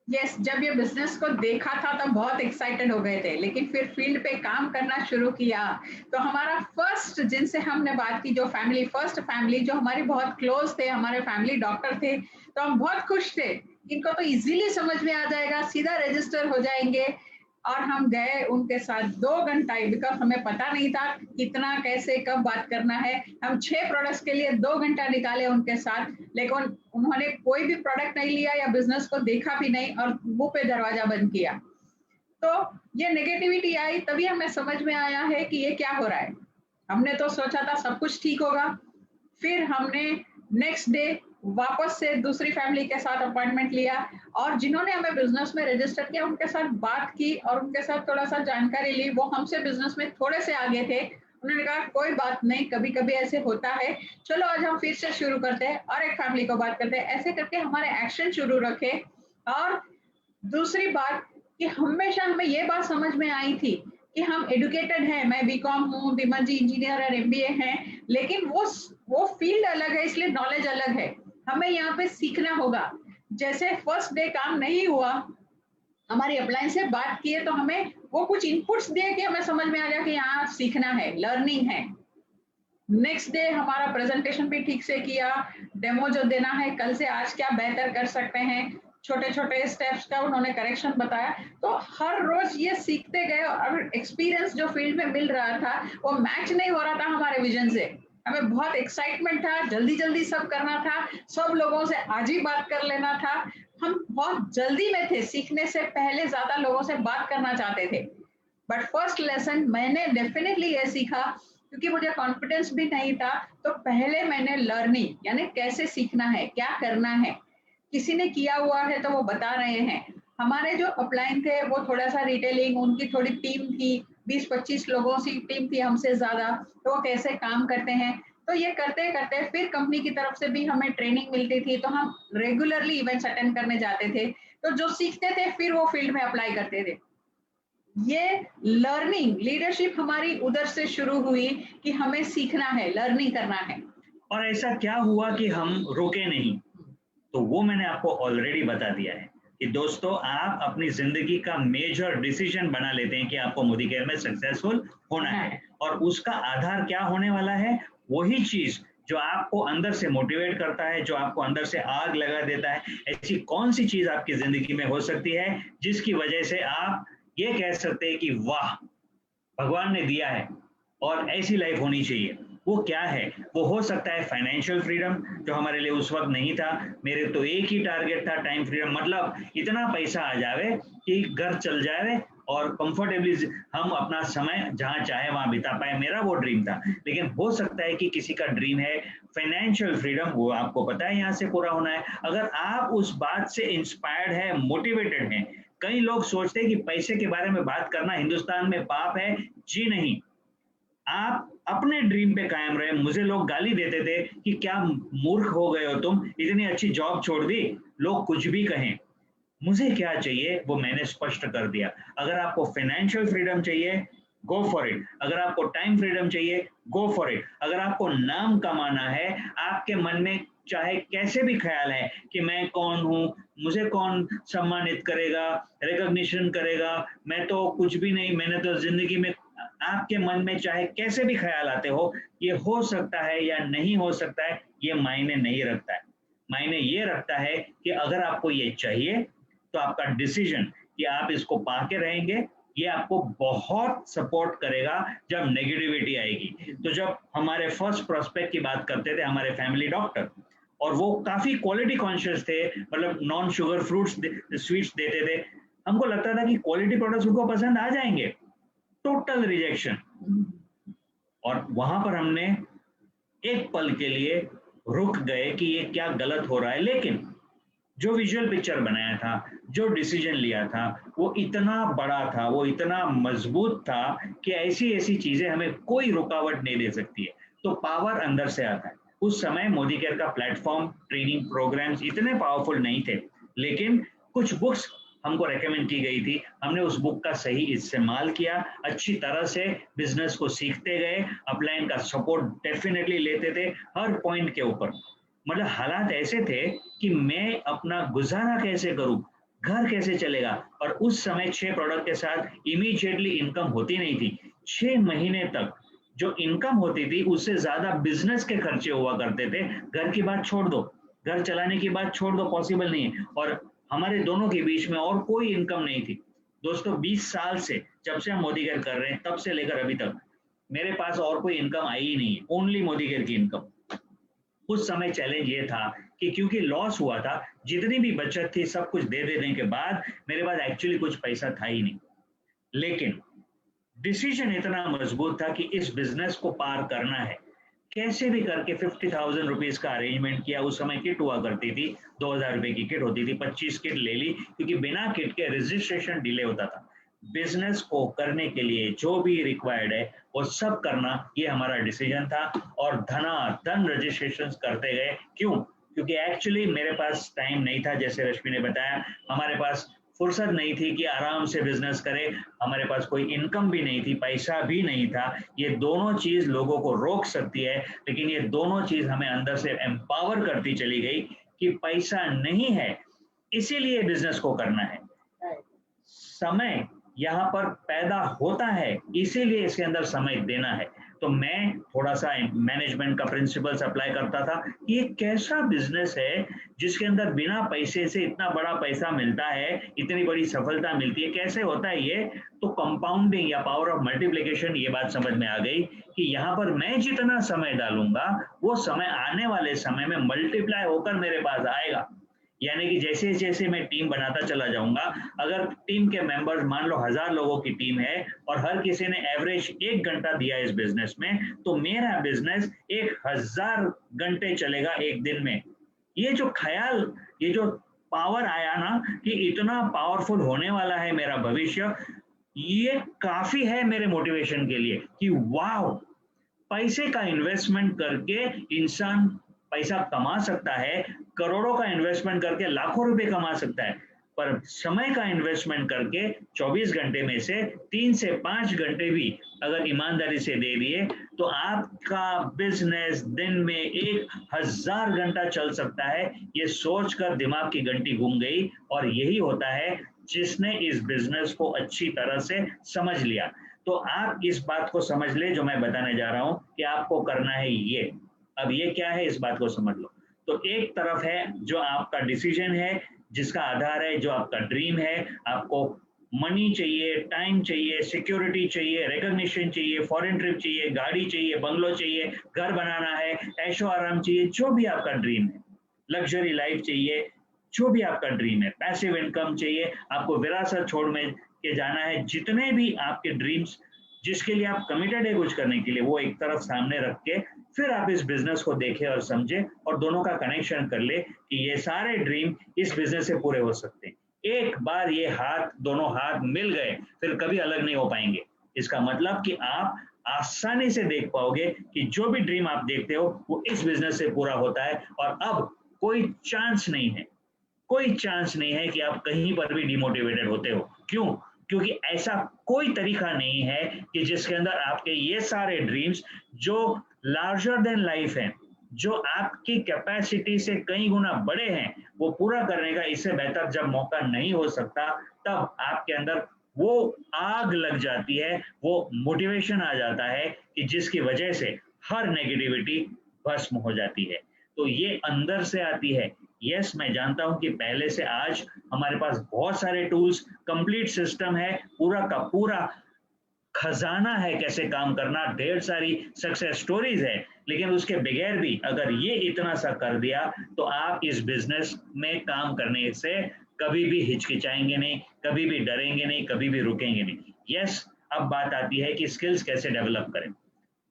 Speaker 3: यस, जब ये बिजनेस को देखा था तो बहुत एक्साइटेड हो गए थे, लेकिन फिर फील्ड पे काम करना शुरू किया तो हमारा फर्स्ट, जिनसे हमने बात की, जो फैमिली, फर्स्ट फैमिली जो हमारी बहुत क्लोज थे, हमारे फैमिली डॉक्टर थे, तो हम बहुत खुश थे, इनको तो इजीली समझ में आ जाएगा, सीधा रजिस्टर हो जाएंगे। और हम गए उनके साथ 2 घंटा, बिकॉज हमें पता नहीं था कितना, कैसे, कब बात करना है। हम 6 प्रोडक्ट्स के लिए 2 घंटा निकाले उनके साथ, लेकिन उन्होंने कोई भी प्रोडक्ट नहीं लिया या बिजनेस को देखा भी नहीं और मुंह पे दरवाजा बंद किया। तो ये नेगेटिविटी आई, तभी हमें समझ में आया है कि ये क्या हो रहा है। हमने तो सोचा था सब कुछ ठीक होगा, फिर हमने नेक्स्ट डे वापस से दूसरी फैमिली के साथ अपॉइंटमेंट लिया और जिन्होंने हमें बिजनेस में रजिस्टर किया उनके साथ बात की और उनके साथ थोड़ा सा जानकारी ली। वो हमसे बिजनेस में थोड़े से आगे थे, उन्होंने कहा कोई बात नहीं, कभी कभी ऐसे होता है, चलो आज हम फिर से शुरू करते हैं और एक फैमिली को बात करते हैं। ऐसे करके हमारे एक्शन शुरू रखे। और दूसरी बात कि हमेशा हमें ये बात समझ में आई थी कि हम एडुकेटेड हैं, मैं बीकॉम हूँ, धीमन जी इंजीनियर और एमबीए हैं, लेकिन वो फील्ड अलग है, इसलिए नॉलेज अलग है, हमें यहाँ पे सीखना होगा। जैसे फर्स्ट डे काम नहीं हुआ, हमारी अपलाइन से बात किए तो हमें वो कुछ इनपुट्स दिए कि हमें समझ में आ गया कि यहाँ सीखना है, लर्निंग है। नेक्स्ट डे हमारा प्रेजेंटेशन भी ठीक से किया, डेमो जो देना है कल से आज क्या बेहतर कर सकते हैं, छोटे छोटे स्टेप्स का उन्होंने करेक्शन बताया। तो हर रोज ये सीखते गए और एक्सपीरियंस जो फील्ड में मिल रहा था वो मैच नहीं हो रहा था हमारे विजन से। हमें बहुत एक्साइटमेंट था, जल्दी जल्दी सब करना था, सब लोगों से आज ही बात कर लेना था, हम बहुत जल्दी में थे, सीखने से पहले ज्यादा लोगों से बात करना चाहते थे। बट फर्स्ट लेसन मैंने डेफिनेटली ये सीखा, क्योंकि मुझे कॉन्फिडेंस भी नहीं था, तो पहले मैंने लर्निंग यानी कैसे सीखना है, क्या करना है, किसी ने किया हुआ है तो वो बता रहे हैं। हमारे जो अपलाइन थे वो थोड़ा सा रिटेलिंग, उनकी थोड़ी टीम थी, 20-25 लोगों की टीम थी हमसे ज्यादा, तो वो कैसे काम करते हैं। तो ये करते करते फिर कंपनी की तरफ से भी हमें ट्रेनिंग मिलती थी, तो हम रेगुलरली इवेंट्स अटेंड करने जाते थे, तो जो सीखते थे फिर वो फील्ड में अप्लाई करते थे। ये लर्निंग, लीडरशिप हमारी उधर से शुरू हुई कि हमें सीखना है, लर्निंग करना है।
Speaker 2: और ऐसा क्या हुआ कि हम रुके नहीं, तो वो मैंने आपको ऑलरेडी बता दिया है कि दोस्तों आप अपनी जिंदगी का मेजर डिसीजन बना लेते हैं कि आपको मोदी केयर में सक्सेसफुल होना है, और उसका आधार क्या होने वाला है, वही चीज जो आपको अंदर से मोटिवेट करता है, जो आपको अंदर से आग लगा देता है। ऐसी कौन सी चीज आपकी जिंदगी में हो सकती है जिसकी वजह से आप ये कह सकते हैं कि वाह, भगवान ने दिया है और ऐसी लाइफ होनी चाहिए। वो क्या है? वो हो सकता है फाइनेंशियल फ्रीडम, जो हमारे लिए उस वक्त नहीं था। मेरे तो एक ही टारगेट था, टाइम फ्रीडम, मतलब इतना पैसा आ जावे कि घर चल जाए और कंफर्टेबली हम अपना समय जहां चाहे वहां बिता पाए। मेरा वो ड्रीम था। लेकिन हो सकता है कि किसी का ड्रीम है फाइनेंशियल फ्रीडम, वो आपको पता है यहाँ से पूरा होना है। अगर आप उस बात से इंस्पायर्ड है, मोटिवेटेड हैं, कई लोग सोचते हैं कि पैसे के बारे में बात करना हिंदुस्तान में पाप है। जी नहीं, आप अपने ड्रीम पे कायम रहे। मुझे लोग गाली देते थे कि क्या मूर्ख हो गए हो तुम, इतनी अच्छी जॉब छोड़ दी। लोग कुछ भी कहें, मुझे क्या चाहिए वो मैंने स्पष्ट कर दिया। अगर आपको फाइनेंशियल फ्रीडम चाहिए, गो फॉर इट। अगर आपको टाइम फ्रीडम चाहिए, गो फॉर इट। अगर आपको नाम कमाना है, आपके मन में चाहे कैसे भी ख्याल है कि मैं कौन हूं, मुझे कौन सम्मानित करेगा, रिकॉग्निशन करेगा, मैं तो कुछ भी नहीं, मैंने तो जिंदगी में, आपके मन में चाहे कैसे भी ख्याल आते हो, ये हो सकता है या नहीं हो सकता है, ये मायने नहीं रखता है। मायने ये रखता है कि अगर आपको ये चाहिए तो आपका डिसीजन कि आप इसको पाके रहेंगे, ये आपको बहुत सपोर्ट करेगा जब नेगेटिविटी आएगी। तो जब हमारे फर्स्ट प्रोस्पेक्ट की बात करते थे हमारे फैमिली डॉक्टर, और वो काफी क्वालिटी कॉन्शियस थे, मतलब नॉन शुगर फ्रूट्स स्वीट्स देते थे, हमको लगता था कि क्वालिटी प्रोडक्ट्स उनको पसंद आ जाएंगे। Total rejection. और वहां पर हमने एक पल के लिए रुक गए कि ये क्या गलत हो रहा है। लेकिन जो विजुअल पिक्चर बनाया था, जो डिसीजन लिया था, वो इतना बड़ा था, वो इतना मजबूत था कि ऐसी ऐसी चीजें हमें कोई रुकावट नहीं दे सकती है। तो पावर अंदर से आता है। उस समय मोदी केयर का प्लेटफॉर्म, ट्रेनिंग प्रोग्राम्स इतने पावरफुल नहीं थे, लेकिन कुछ बुक्स हमको रेकमेंड की गई थी। हमने उस बुक का सही इस्तेमाल किया, अच्छी तरह से बिजनेस को सीखते गए, अपलाइन का सपोर्ट डेफिनेटली लेते थे हर पॉइंट के ऊपर। मतलब हालात ऐसे थे कि मैं अपना गुजारा कैसे करूं, घर कैसे चलेगा। और उस समय 6 प्रोडक्ट के साथ इमीडिएटली इनकम होती नहीं थी। 6 महीने तक जो इनकम होती थी उससे ज्यादा बिजनेस के खर्चे हुआ करते थे। घर की बात छोड़ दो, घर चलाने की बात छोड़ दो, पॉसिबल नहीं है। और हमारे दोनों के बीच में और कोई इनकम नहीं थी। दोस्तों 20 साल से, जब से हम मोदी केयर कर रहे हैं तब से लेकर अभी तक मेरे पास और कोई इनकम आई ही नहीं है, ओनली मोदी केयर की इनकम। उस समय चैलेंज ये था कि क्योंकि लॉस हुआ था, जितनी भी बचत थी सब कुछ दे देने के बाद मेरे पास एक्चुअली कुछ पैसा था ही नहीं। लेकिन डिसीजन इतना मजबूत था कि इस बिजनेस को पार करना है। कैसे भी करके 50,000 रुपीज का अरेंजमेंट किया। उस समय किट हुआ करती थी, 2,000 रुपए की किट होती थी, 25 किट ले ली, क्योंकि बिना किट के रजिस्ट्रेशन डिले होता था। बिजनेस को करने के लिए जो भी रिक्वायर्ड है वो सब करना, ये हमारा डिसीजन था। और धनाधन रजिस्ट्रेशन करते गए। क्यों? क्योंकि एक्चुअली मेरे पास टाइम नहीं था, जैसे रश्मि ने बताया, हमारे पास फुर्सत नहीं थी कि आराम से बिजनेस करें। हमारे पास कोई इनकम भी नहीं थी, पैसा भी नहीं था। ये दोनों चीज लोगों को रोक सकती है, लेकिन ये दोनों चीज हमें अंदर से एम्पावर करती चली गई कि पैसा नहीं है इसीलिए बिजनेस को करना है, समय यहाँ पर पैदा होता है इसीलिए इसके अंदर समय देना है। तो मैं थोड़ा सा मैनेजमेंट का प्रिंसिपल्स अप्लाई करता था। ये कैसा बिजनेस है जिसके अंदर बिना पैसे से इतना बड़ा पैसा मिलता है, इतनी बड़ी सफलता मिलती है, कैसे होता है ये? तो कंपाउंडिंग या पावर ऑफ मल्टीप्लिकेशन, ये बात समझ में आ गई कि यहाँ पर मैं जितना समय डालूंगा वो समय आने वाले समय में मल्टीप्लाई होकर मेरे पास आएगा। यानी कि जैसे जैसे मैं टीम बनाता चला जाऊंगा, अगर टीम के मेंबर्स मान लो 1000 लोगों की टीम है और हर किसी ने एवरेज 1 घंटा दिया इस बिजनेस में, तो मेरा बिजनेस 1000 घंटे चलेगा एक दिन में। ये जो ख्याल, ये जो पावर आया ना कि इतना पावरफुल होने वाला है मेरा भविष्य, ये काफी है मेरे मोटिवेशन के लिए कि वाह, पैसे का इन्वेस्टमेंट करके इंसान पैसा कमा सकता है, करोड़ों का इन्वेस्टमेंट करके लाखों रुपए कमा सकता है। पर समय का इन्वेस्टमेंट करके 24 घंटे में से 3 से 5 घंटे भी अगर ईमानदारी से दे दिए तो आपका बिजनेस दिन में 1000 घंटा चल सकता है। ये सोचकर दिमाग की घंटी घूम गई, और यही होता है जिसने इस बिजनेस को अच्छी तरह से समझ लिया। तो आप इस बात को समझ ले जो मैं बताने जा रहा हूं कि आपको करना है ये। अब ये क्या है, इस बात को समझ लो। तो एक तरफ है जो आपका डिसीजन है, जिसका आधार है जो आपका ड्रीम है। आपको मनी चाहिए, टाइम चाहिए, सिक्योरिटी चाहिए, रिकॉग्निशन चाहिए, फॉरेन ट्रिप चाहिए, गाड़ी चाहिए, बंगलो चाहिए, घर बनाना है, ऐशो आराम चाहिए, जो भी आपका ड्रीम है, लग्जरी लाइफ चाहिए, जो भी आपका ड्रीम है, पैसिव इनकम चाहिए, आपको विरासत छोड़ में के जाना है, जितने भी आपके ड्रीम्स जिसके लिए आप कमिटेड है कुछ करने के लिए, वो एक तरफ सामने रख के फिर आप इस बिजनेस को देखें और समझे और दोनों का कनेक्शन कर ले कि ये सारे ड्रीम इस बिजनेस से पूरे हो सकते हैं। एक बार ये दोनों हाथ मिल गए फिर कभी अलग नहीं हो पाएंगे। इसका मतलब कि आप आसानी से देख पाओगे कि जो भी ड्रीम आप देखते हो वो इस बिजनेस से पूरा होता है, और अब कोई चांस नहीं है, कोई चांस नहीं है कि आप कहीं पर भी डिमोटिवेटेड होते हो। क्यों? क्योंकि ऐसा कोई तरीका नहीं है कि जिसके अंदर आपके ये सारे ड्रीम्स जो लार्जर देन लाइफ हैं, जो आपकी कैपेसिटी से कई गुना बड़े हैं, वो पूरा करने का इससे बेहतर जब मौका नहीं हो सकता, तब आपके अंदर वो आग लग जाती है, वो मोटिवेशन आ जाता है कि जिसकी वजह से हर नेगेटिविटी भस्म हो जाती है। तो ये अंदर से आती है। यस, मैं जानता हूं कि पहले से आज हमारे पास बहुत सारे टूल्स, कंप्लीट सिस्टम है, पूरा का पूरा खजाना है कैसे काम करना, ढेर सारी सक्सेस स्टोरीज है, लेकिन उसके बगैर भी अगर ये इतना सा कर दिया तो आप इस बिजनेस में काम करने से कभी भी हिचकिचाएंगे नहीं, कभी भी डरेंगे नहीं, कभी भी रुकेंगे नहीं। यस, अब बात आती है कि स्किल्स कैसे डेवलप करें,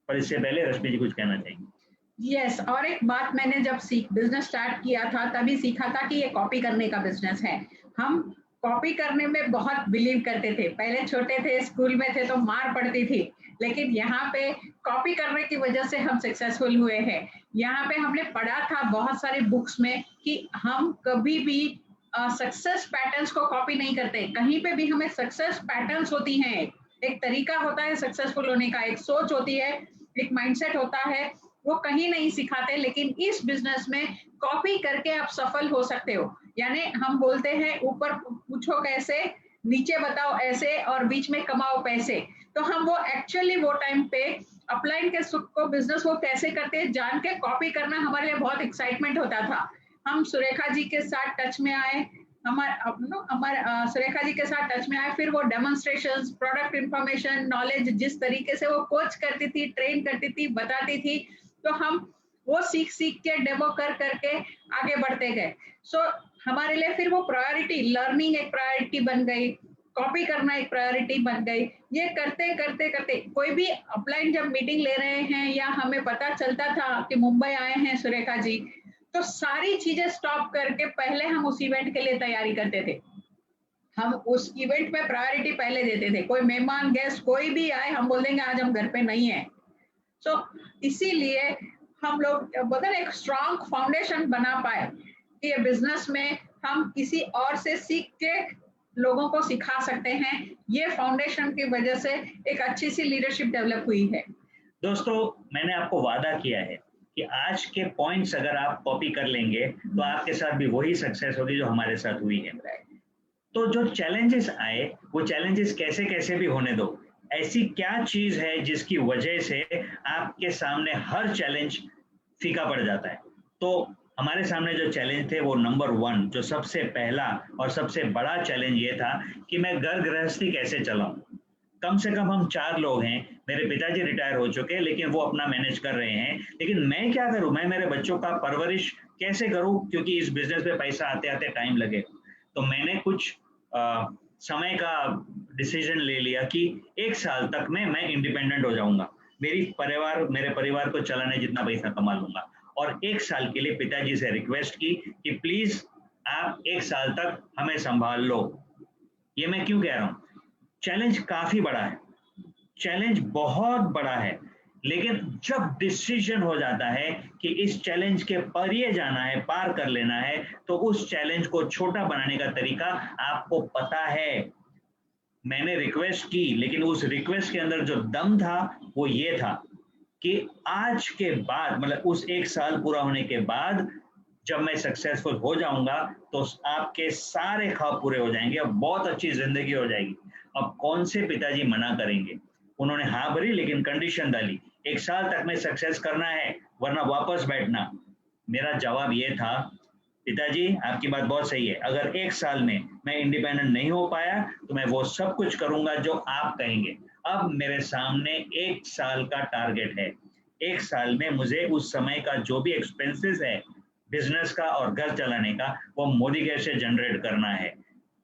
Speaker 2: पर इससे पहले रश्मि जी कुछ कहना चाहेंगे।
Speaker 3: यस, और एक बात मैंने जब बिजनेस स्टार्ट किया था तभी सीखा था कि ये कॉपी करने का बिजनेस है। हम कॉपी करने में बहुत बिलीव करते थे। पहले छोटे थे, स्कूल में थे तो मार पड़ती थी, लेकिन यहाँ पे कॉपी करने की वजह से हम सक्सेसफुल हुए हैं। यहाँ पे हमने पढ़ा था बहुत सारे बुक्स में कि हम कभी भी सक्सेस पैटर्न्स को कॉपी नहीं करते। कहीं पे भी हमें सक्सेस पैटर्न्स होती हैं, एक तरीका होता है सक्सेसफुल होने का, एक सोच होती है, एक माइंडसेट होता है, वो कहीं नहीं सिखाते। लेकिन इस बिजनेस में कॉपी करके आप सफल हो सकते हो। यानी हम बोलते हैं ऊपर पूछो कैसे, नीचे बताओ ऐसे, और बीच में कमाओ पैसे। तो हम वो एक्चुअली वो टाइम पे अपलाइन के सुख को बिजनेस वो कैसे करते हैं जान के कॉपी करना हमारे लिए बहुत एक्साइटमेंट होता था। हम सुरेखा जी के साथ टच में आए, हमारे सुरेखा जी के साथ टच में आए, फिर वो डेमोन्स्ट्रेशंस, प्रोडक्ट इंफॉर्मेशन, नॉलेज, जिस तरीके से वो कोच करती थी, ट्रेन करती थी, बताती थी, तो हम वो सीख सीख के डेमो कर करके आगे बढ़ते गए। सो हमारे लिए फिर वो प्रायोरिटी, लर्निंग एक प्रायोरिटी बन गई, कॉपी करना एक प्रायोरिटी बन गई। ये करते करते करते कोई भी अपलाइन जब मीटिंग ले रहे हैं या हमें पता चलता था कि मुंबई आए हैं सुरेखा जी, तो सारी चीजें स्टॉप करके पहले हम उस इवेंट के लिए तैयारी करते थे। हम उस इवेंट में प्रायोरिटी पहले देते थे। कोई मेहमान, गेस्ट कोई भी आए, हम बोल देंगे आज हम घर पे नहीं है। सो इसीलिए हम लोग बदल एक स्ट्रॉन्ग फाउंडेशन बना पाए कि ये बिजनेस में हम किसी और से सीख के लोगों को सिखा सकते हैं। ये फाउंडेशन की वजह से एक अच्छी सी लीडरशिप डेवलप हुई है।
Speaker 2: दोस्तों, मैंने आपको वादा किया है कि आज के पॉइंट्स अगर आप कॉपी कर लेंगे तो आपके साथ भी वही सक्सेस होगी जो हमारे साथ हुई है। तो जो चैलेंजेस आए वो चैलेंजेस कैसे कैसे भी होने दो। ऐसी क्या चीज है जिसकी वजह से आपके सामने हर चैलेंज फीका पड़ जाता है? तो हमारे सामने जो चैलेंज थे वो नंबर 1, जो सबसे पहला और सबसे बड़ा चैलेंज ये था कि मैं घर गृहस्थी कैसे चलाऊं। कम से कम हम 4 लोग हैं, मेरे पिताजी रिटायर हो चुके हैं लेकिन वो अपना मैनेज कर रहे हैं, लेकिन मैं क्या करूं, मैं मेरे बच्चों का परवरिश कैसे करूं, क्योंकि इस बिजनेस में पैसा आते आते टाइम लगे। तो मैंने कुछ समय का डिसीजन ले लिया कि 1 साल तक में मैं इंडिपेंडेंट हो जाऊंगा, मेरे परिवार को चलाने जितना पैसा कमा लूंगा। और 1 साल के लिए पिताजी से रिक्वेस्ट की कि प्लीज आप 1 साल तक हमें संभाल लो। ये मैं क्यों कह रहा हूँ, चैलेंज काफी बड़ा है, चैलेंज बहुत बड़ा है। लेकिन जब डिसीजन हो जाता है कि इस चैलेंज के परे जाना है, पार कर लेना है, तो उस चैलेंज को छोटा बनाने का तरीका आपको पता है। मैंने रिक्वेस्ट की, लेकिन उस रिक्वेस्ट के अंदर जो दम था वो ये था कि आज के बाद, मतलब उस 1 साल पूरा होने के बाद जब मैं सक्सेसफुल हो जाऊंगा तो आपके सारे ख्वाब पूरे हो जाएंगे, अब बहुत अच्छी जिंदगी हो जाएगी। अब कौन से पिताजी मना करेंगे? उन्होंने हाँ भरी, लेकिन कंडीशन डाली, 1 साल तक में सक्सेस करना है वरना वापस बैठना। मेरा जवाब ये था, पिताजी आपकी बात बहुत सही है, अगर 1 साल में मैं इंडिपेंडेंट नहीं हो पाया तो मैं वो सब कुछ करूंगा जो आप कहेंगे। अब मेरे सामने 1 साल का टारगेट है। 1 साल में मुझे उस समय का जो भी एक्सपेंसेस है बिजनेस का और घर चलाने का, वो मोदी केयर से जनरेट करना है।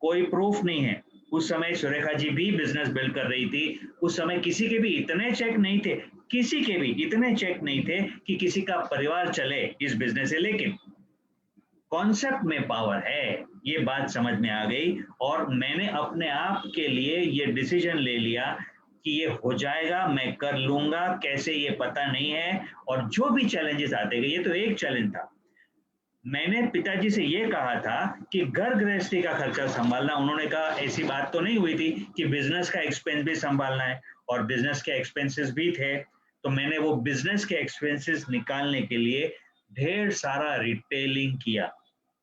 Speaker 2: कोई प्रूफ नहीं है। उस समय सुरेखा जी भी बिजनेस बिल्ड कर रही थी। उस समय किसी के भी इतने चेक नहीं थे, किसी के भी इतने चेक नहीं थे कि किसी का परिवार चले इस बिजनेस से। लेकिन कॉन्सेप्ट में पावर है, ये बात समझ में आ गई और मैंने अपने आप के लिए ये डिसीजन ले लिया कि ये हो जाएगा, मैं कर लूंगा, कैसे ये पता नहीं है। और जो भी चैलेंजेस आते गए, ये तो एक चैलेंज था। मैंने पिताजी से ये कहा था कि घर गृहस्थी का खर्चा संभालना, उन्होंने कहा ऐसी बात तो नहीं हुई थी कि बिजनेस का एक्सपेंस भी संभालना है, और बिजनेस के एक्सपेंसेस भी थे। तो मैंने वो बिजनेस के एक्सपेंसेस निकालने के लिए ढेर सारा रिटेलिंग किया,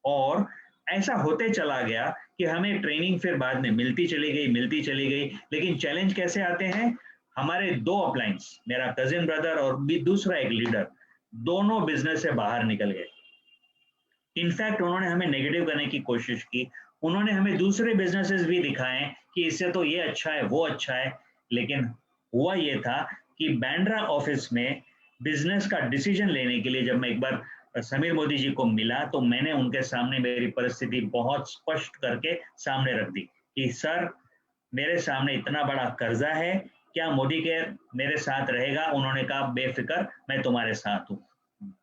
Speaker 2: और ऐसा होते चला गया कि हमें ट्रेनिंग फिर बाद में मिलती चली गई। लेकिन चैलेंज कैसे आते हैं? हमारे 2 अपलाइंस, मेरा कजिन ब्रदर और भी दूसरा एक लीडर, दोनों बिजनेस से बाहर निकल गए। इनफैक्ट उन्होंने हमें नेगेटिव करने की कोशिश की, उन्होंने हमें दूसरे बिजनेसेस भी दिखाए कि इससे तो ये अच्छा है, वो अच्छा है। लेकिन हुआ ये था कि बैंड्रा ऑफिस में बिजनेस का डिसीजन लेने के लिए जब मैं एक बार समीर मोदी जी को मिला, तो मैंने उनके सामने मेरी परिस्थिति बहुत स्पष्ट करके सामने रख दी कि सर, मेरे सामने इतना बड़ा कर्जा है, क्या मोदी केयर मेरे साथ रहेगा? उन्होंने कहा बेफिक्र, मैं तुम्हारे साथ हूँ।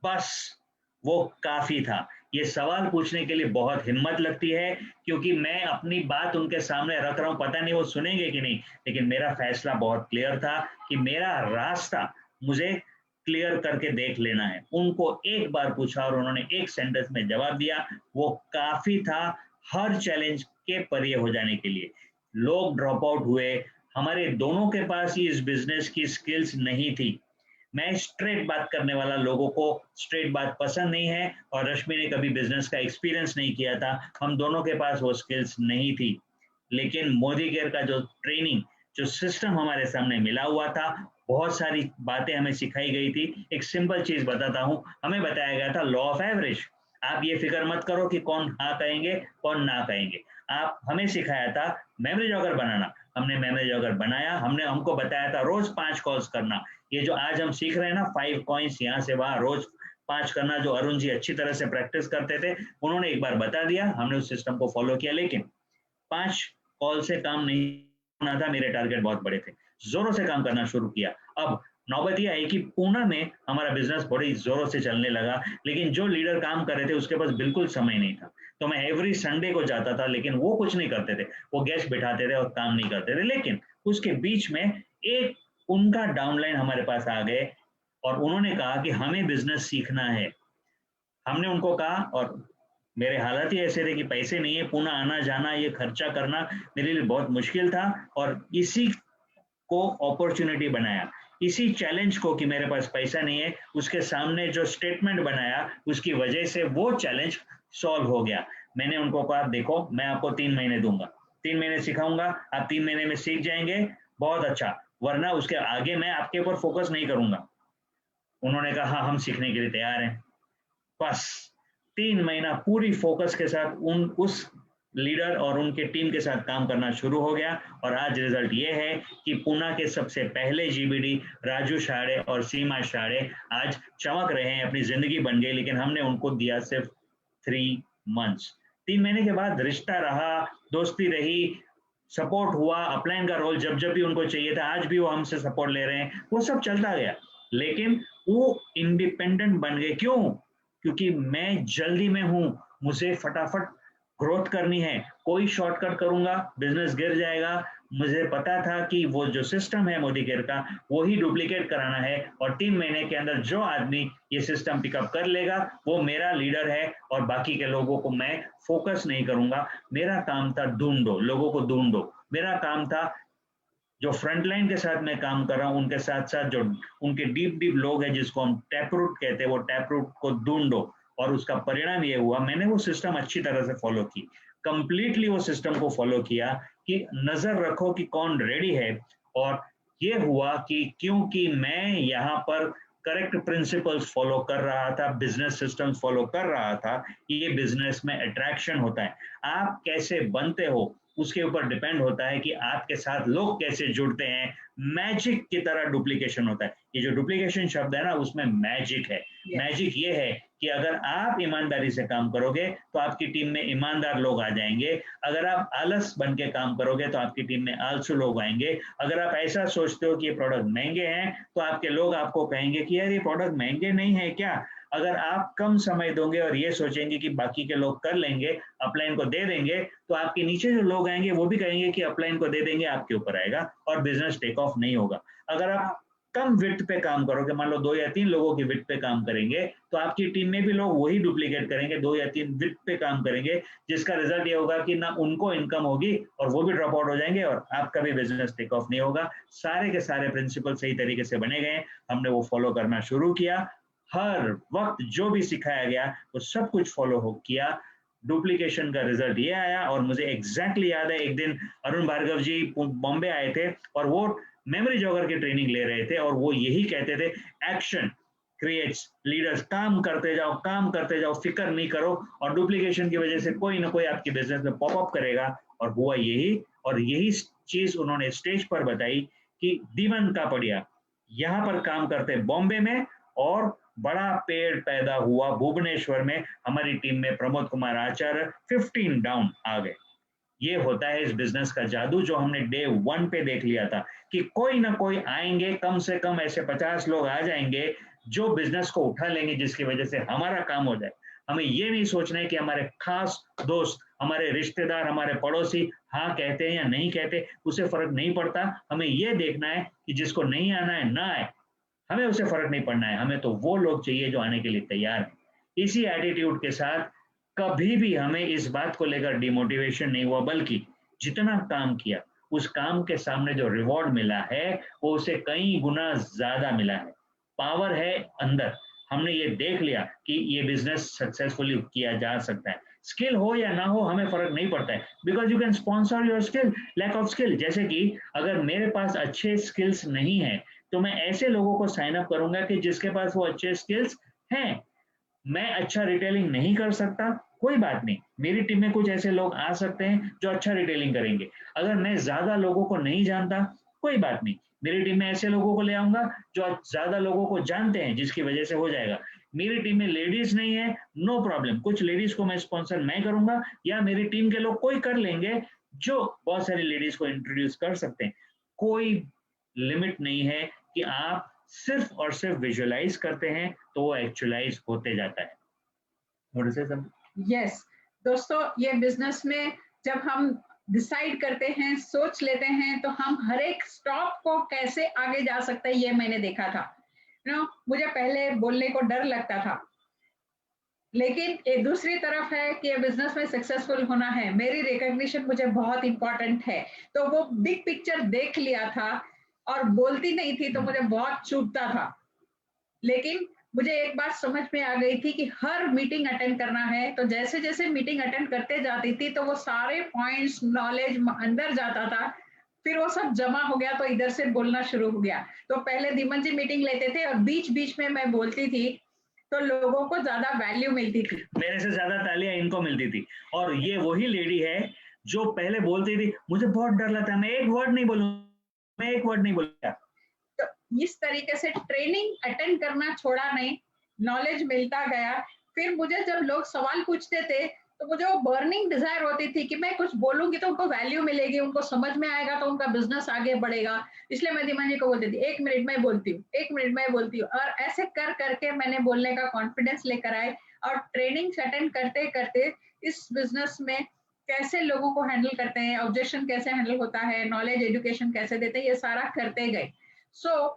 Speaker 2: बस वो काफी था। ये सवाल पूछने के लिए बहुत हिम्मत लगती है, क्योंकि मैं अपनी बात उनके सामने रख रहा हूँ, पता नहीं वो सुनेंगे कि नहीं, लेकिन मेरा फैसला बहुत क्लियर था कि मेरा रास्ता मुझे क्लियर करके देख लेना है। उनको एक बार पूछा और उन्होंने एक सेंटेंस में जवाब दिया, वो काफी था हर चैलेंज के परे हो जाने के लिए। लोग ड्रॉप आउट हुए, हमारे दोनों के पास ही इस बिजनेस की स्किल्स नहीं थी। मैं स्ट्रेट बात करने वाला, लोगों को स्ट्रेट बात पसंद नहीं है, और रश्मि ने कभी बिजनेस का एक्सपीरियंस नहीं किया था, हम दोनों के पास वो स्किल्स नहीं थी। लेकिन मोदी केयर का जो ट्रेनिंग, जो सिस्टम हमारे सामने मिला हुआ था, बहुत सारी बातें हमें सिखाई गई थी। एक सिंपल चीज बताता हूँ, हमें बताया गया था लॉ ऑफ एवरेज। आप ये फिक्र मत करो कि कौन हाँ कहेंगे कौन ना कहेंगे। आप हमें सिखाया था मेमोरी जॉगर बनाना, हमने मेमोरी जॉगर बनाया। हमको बताया था रोज 5 कॉल्स करना। ये जो आज हम सीख रहे हैं ना, 5 कॉइन्स यहाँ से वहां रोज 5 करना, जो अरुण जी अच्छी तरह से प्रैक्टिस करते थे, उन्होंने एक बार बता दिया, हमने उस सिस्टम को फॉलो किया। लेकिन 5 कॉल से काम नहीं होना था, मेरे टारगेट बहुत बड़े थे, जोरों से काम करना शुरू किया। अब नौबत यह आई कि पूना में हमारा बिजनेस बड़ी जोरों से चलने लगा, लेकिन जो लीडर काम कर रहे थे उसके पास बिल्कुल समय नहीं था। तो मैं एवरी संडे को जाता था, लेकिन वो कुछ नहीं करते थे, वो गेस्ट बिठाते थे और काम नहीं करते थे। लेकिन उसके बीच में एक उनका डाउनलाइन हमारे पास आ गए और उन्होंने कहा कि हमें बिजनेस सीखना है। हमने उनको कहा, और मेरे हालात ही ऐसे थे कि पैसे नहीं है, पुणे आना जाना, ये खर्चा करना मेरे लिए बहुत मुश्किल था। और इसी को अपॉर्चुनिटी बनाया, इसी चैलेंज को कि मेरे पास पैसा नहीं है, उसके सामने जो स्टेटमेंट बनाया, उसकी वजह से वो चैलेंज सॉल्व हो गया। मैंने उनको कहा देखो, मैं आपको 3 महीने दूंगा, 3 महीने सिखाऊंगा, आप 3 महीने में सीख जाएंगे, बहुत अच्छा, वरना उसके आगे मैं आपके ऊपर फोकस नहीं करूंगा। उन्होंने कहा हाँ, हम सीखने के लिए तैयार हैं। बस 3 महीना पूरी फोकस के साथ उस लीडर और उनके टीम के साथ काम करना शुरू हो गया, और आज रिजल्ट ये है कि पुणे के सबसे पहले जीबीडी राजू शाड़े और सीमा शाड़े आज चमक रहे हैं, अपनी जिंदगी बन गई। लेकिन हमने उनको दिया सिर्फ 3 मंथ्स। 3 महीने के बाद रिश्ता रहा, दोस्ती रही, सपोर्ट हुआ, अपलाइन का रोल जब जब भी उनको चाहिए था, आज भी वो हमसे सपोर्ट ले रहे हैं, वो सब चलता गया। लेकिन वो इंडिपेंडेंट बन गए। क्यों? क्योंकि मैं जल्दी में हूं, मुझे फटाफट ग्रोथ करनी है, कोई शॉर्टकट करूंगा बिजनेस गिर जाएगा। मुझे पता था कि वो जो सिस्टम है मोदी केयर का वो ही डुप्लीकेट कराना है, और 3 महीने के अंदर जो आदमी ये सिस्टम पिकअप कर लेगा वो मेरा लीडर है, और बाकी के लोगों को मैं फोकस नहीं करूंगा। मेरा काम था ढूंढो, लोगों को ढूंढो। मेरा काम था जो फ्रंटलाइन के साथ मैं काम कर रहा हूँ उनके साथ साथ जो उनके डीप डीप लोग हैं जिसको हम टैप रूट कहते हैं, वो टैप रूट को ढूंढो। और उसका परिणाम ये हुआ, मैंने वो सिस्टम अच्छी तरह से फॉलो की, कंप्लीटली वो सिस्टम को फॉलो किया कि नजर रखो कि कौन रेडी है। और ये हुआ कि क्योंकि मैं यहाँ पर करेक्ट प्रिंसिपल्स फॉलो कर रहा था, बिजनेस सिस्टम्स फॉलो कर रहा था, ये बिजनेस में अट्रैक्शन होता है। आप कैसे बनते हो उसके ऊपर डिपेंड होता है कि आपके साथ लोग कैसे जुड़ते हैं। मैजिक की तरह डुप्लीकेशन होता है। ये जो डुप्लीकेशन शब्द है ना, उसमें मैजिक है। मैजिक ये है कि अगर आप ईमानदारी से काम करोगे तो आपकी टीम में ईमानदार लोग आ जाएंगे। अगर आप आलस बन के काम करोगे तो आपकी टीम में आलसू लोग आएंगे। अगर आप ऐसा सोचते हो कि ये प्रोडक्ट महंगे हैं तो आपके लोग आपको कहेंगे कि यार ये प्रोडक्ट महंगे नहीं है क्या। अगर आप कम समय दोगे और ये सोचेंगे कि बाकी के लोग कर लेंगे, अपलाइन को दे देंगे, तो आपके नीचे जो लोग आएंगे वो भी कहेंगे कि अपलाइन को दे देंगे, आपके ऊपर आएगा और बिजनेस टेक ऑफ नहीं होगा। अगर आप कम विट पे काम करोगे, मान लो 2 या 3 लोगों की विट पे काम करेंगे, तो आपकी टीम में भी लोग वही डुप्लीकेट करेंगे, 2 या 3 विट पे काम करेंगे, जिसका रिजल्ट ये होगा कि ना उनको इनकम होगी और वो भी ड्रॉप आउट हो जाएंगे और आपका भी बिजनेस टेक ऑफ नहीं होगा। सारे के सारे प्रिंसिपल सही तरीके से बने गए, हमने वो फॉलो करना शुरू किया। हर वक्त जो भी सिखाया गया वो सब कुछ फॉलो हो किया। डुप्लीकेशन का रिजल्ट ये आया। और मुझे एग्जैक्टली याद है, एक दिन अरुण भार्गव जी बॉम्बे आए थे और वो मेमोरी जॉगर की ट्रेनिंग ले रहे थे, और वो यही कहते थे, एक्शन क्रिएट्स लीडर्स। काम करते जाओ, काम करते जाओ, फिक्र नहीं करो, और डुप्लीकेशन की वजह से कोई ना कोई आपकी बिजनेस में पॉपअप करेगा। और हुआ यही, और यही चीज उन्होंने स्टेज पर बताई कि दीवन का पड़िया यहाँ पर काम करते बॉम्बे में, और बड़ा पेड़ पैदा हुआ भुवनेश्वर में। हमारी टीम में प्रमोद कुमार आचार्य 15 डाउन आ गए। ये होता है इस बिजनेस का जादू, जो हमने डे 1 पे देख लिया था कि कोई ना कोई आएंगे, कम से कम ऐसे 50 लोग आ जाएंगे जो बिजनेस को उठा लेंगे, जिसकी वजह से हमारा काम हो जाए। हमें ये नहीं सोचना है कि हमारे खास दोस्त, हमारे रिश्तेदार, हमारे पड़ोसी हाँ कहते हैं या नहीं कहते, उससे फर्क नहीं पड़ता। हमें ये देखना है कि जिसको नहीं आना है ना आए, हमें उससे फर्क नहीं पड़ना है। हमें तो वो लोग चाहिए जो आने के लिए तैयार हैं। इसी एटीट्यूड के साथ कभी भी हमें इस बात को लेकर डिमोटिवेशन नहीं हुआ, बल्कि जितना काम किया उस काम के सामने जो रिवॉर्ड मिला है वो उसे कई गुना ज्यादा मिला है। पावर है अंदर। हमने ये देख लिया कि ये बिजनेस सक्सेसफुली किया जा सकता है। स्किल हो या ना हो हमें फर्क नहीं पड़ता है, because you can sponsor your skill, lack of skill. जैसे कि अगर मेरे पास अच्छे स्किल्स नहीं है तो मैं ऐसे लोगों को साइन अप करूंगा कि जिसके पास वो अच्छे स्किल्स हैं। मैं अच्छा रिटेलिंग नहीं कर सकता, कोई बात नहीं, मेरी टीम में कुछ ऐसे लोग आ सकते हैं जो अच्छा रिटेलिंग करेंगे। अगर मैं ज्यादा लोगों को नहीं जानता, कोई बात नहीं, मेरी टीम में ऐसे लोगों को ले आऊंगा जो ज्यादा लोगों को जानते हैं, जिसकी वजह से हो जाएगा। मेरी टीम में लेडीज नहीं है, नो प्रॉब्लम, कुछ लेडीज को मैं स्पॉन्सर मैं करूंगा, या मेरी टीम के लोग कोई कर लेंगे जो बहुत सारी लेडीज को इंट्रोड्यूस कर सकते हैं। कोई लिमिट नहीं है कि आप सिर्फ और सिर्फ विजुअलाइज करते हैं तो वो एक्चुअलाइज होते जाता है।
Speaker 3: यस दोस्तों, ये बिजनेस में जब हम डिसाइड करते हैं, सोच लेते हैं, तो हम हर एक स्टॉप को कैसे आगे जा सकते हैं ये मैंने देखा था। मुझे पहले बोलने को डर लगता था, लेकिन ये दूसरी तरफ है कि ये बिजनेस में सक्सेसफुल होना है, मेरी रिकॉग्निशन मुझे बहुत इंपॉर्टेंट है। तो वो बिग पिक्चर देख लिया था, और बोलती नहीं थी तो मुझे बहुत चुभता था। लेकिन मुझे एक बात समझ में आ गई थी कि हर मीटिंग अटेंड करना है। तो जैसे जैसे मीटिंग अटेंड करते जाती थी तो वो सारे पॉइंट्स, नॉलेज अंदर जाता था, फिर वो सब जमा हो गया तो इधर से बोलना शुरू हो गया। तो पहले धीमन जी मीटिंग लेते थे और बीच बीच में मैं बोलती थी, तो लोगों को ज्यादा वैल्यू मिलती थी,
Speaker 2: मेरे से ज्यादा तालियां इनको मिलती थी। और ये वही लेडी है जो पहले बोलती थी, मुझे बहुत डर लगता है, मैं एक वर्ड नहीं बोलूंगा।
Speaker 3: तो इस तरीके से ट्रेनिंग अटेंड करना छोड़ा नहीं, नॉलेज मिलता गया। फिर मुझे जब लोग सवाल पूछते थे तो मुझे वो बर्निंग डिजायर होती थी कि मैं कुछ बोलूंगी तो उनको वैल्यू मिलेगी, उनको समझ में आएगा, तो उनका बिजनेस आगे बढ़ेगा। इसलिए मैं धीमान जी को बोलती थी, 1 मिनट में बोलती हूँ, 1 मिनट में बोलती हूँ। और ऐसे कर करके मैंने बोलने का कॉन्फिडेंस लेकर आए, और ट्रेनिंग अटेंड करते करते इस बिजनेस में कैसे लोगों को हैंडल करते हैं, ऑब्जेक्शन कैसे हैंडल होता है, नॉलेज एजुकेशन कैसे देते हैं, ये सारा करते गए।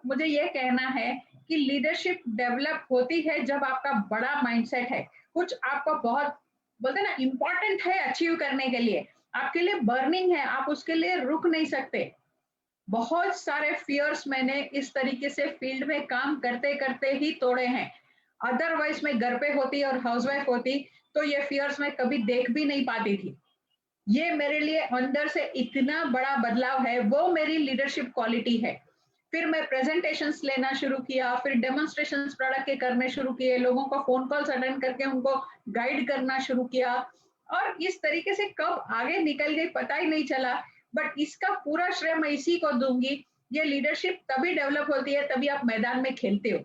Speaker 3: मुझे ये कहना है कि लीडरशिप डेवलप होती है जब आपका बड़ा माइंडसेट है, कुछ आपको बहुत बोलते हैं ना इंपॉर्टेंट है अचीव करने के लिए, आपके लिए बर्निंग है, आप उसके लिए रुक नहीं सकते। बहुत सारे फियर्स मैंने इस तरीके से फील्ड में काम करते करते ही तोड़े हैं। अदरवाइज मैं घर पे होती और हाउसवाइफ होती तो ये फियर्स मैं कभी देख भी नहीं पाती थी। ये मेरे लिए अंदर से इतना बड़ा बदलाव है, वो मेरी लीडरशिप क्वालिटी है। फिर मैं प्रेजेंटेशंस लेना शुरू किया, फिर डेमोन्स्ट्रेशंस प्रोडक्ट के करने शुरू किए, लोगों को फोन कॉल्स अटेंड करके उनको गाइड करना शुरू किया, और इस तरीके से कब आगे निकल गई पता ही नहीं चला। बट इसका पूरा श्रेय मैं इसी को दूंगी। ये लीडरशिप तभी डेवलप होती है तभी आप मैदान में खेलते हो।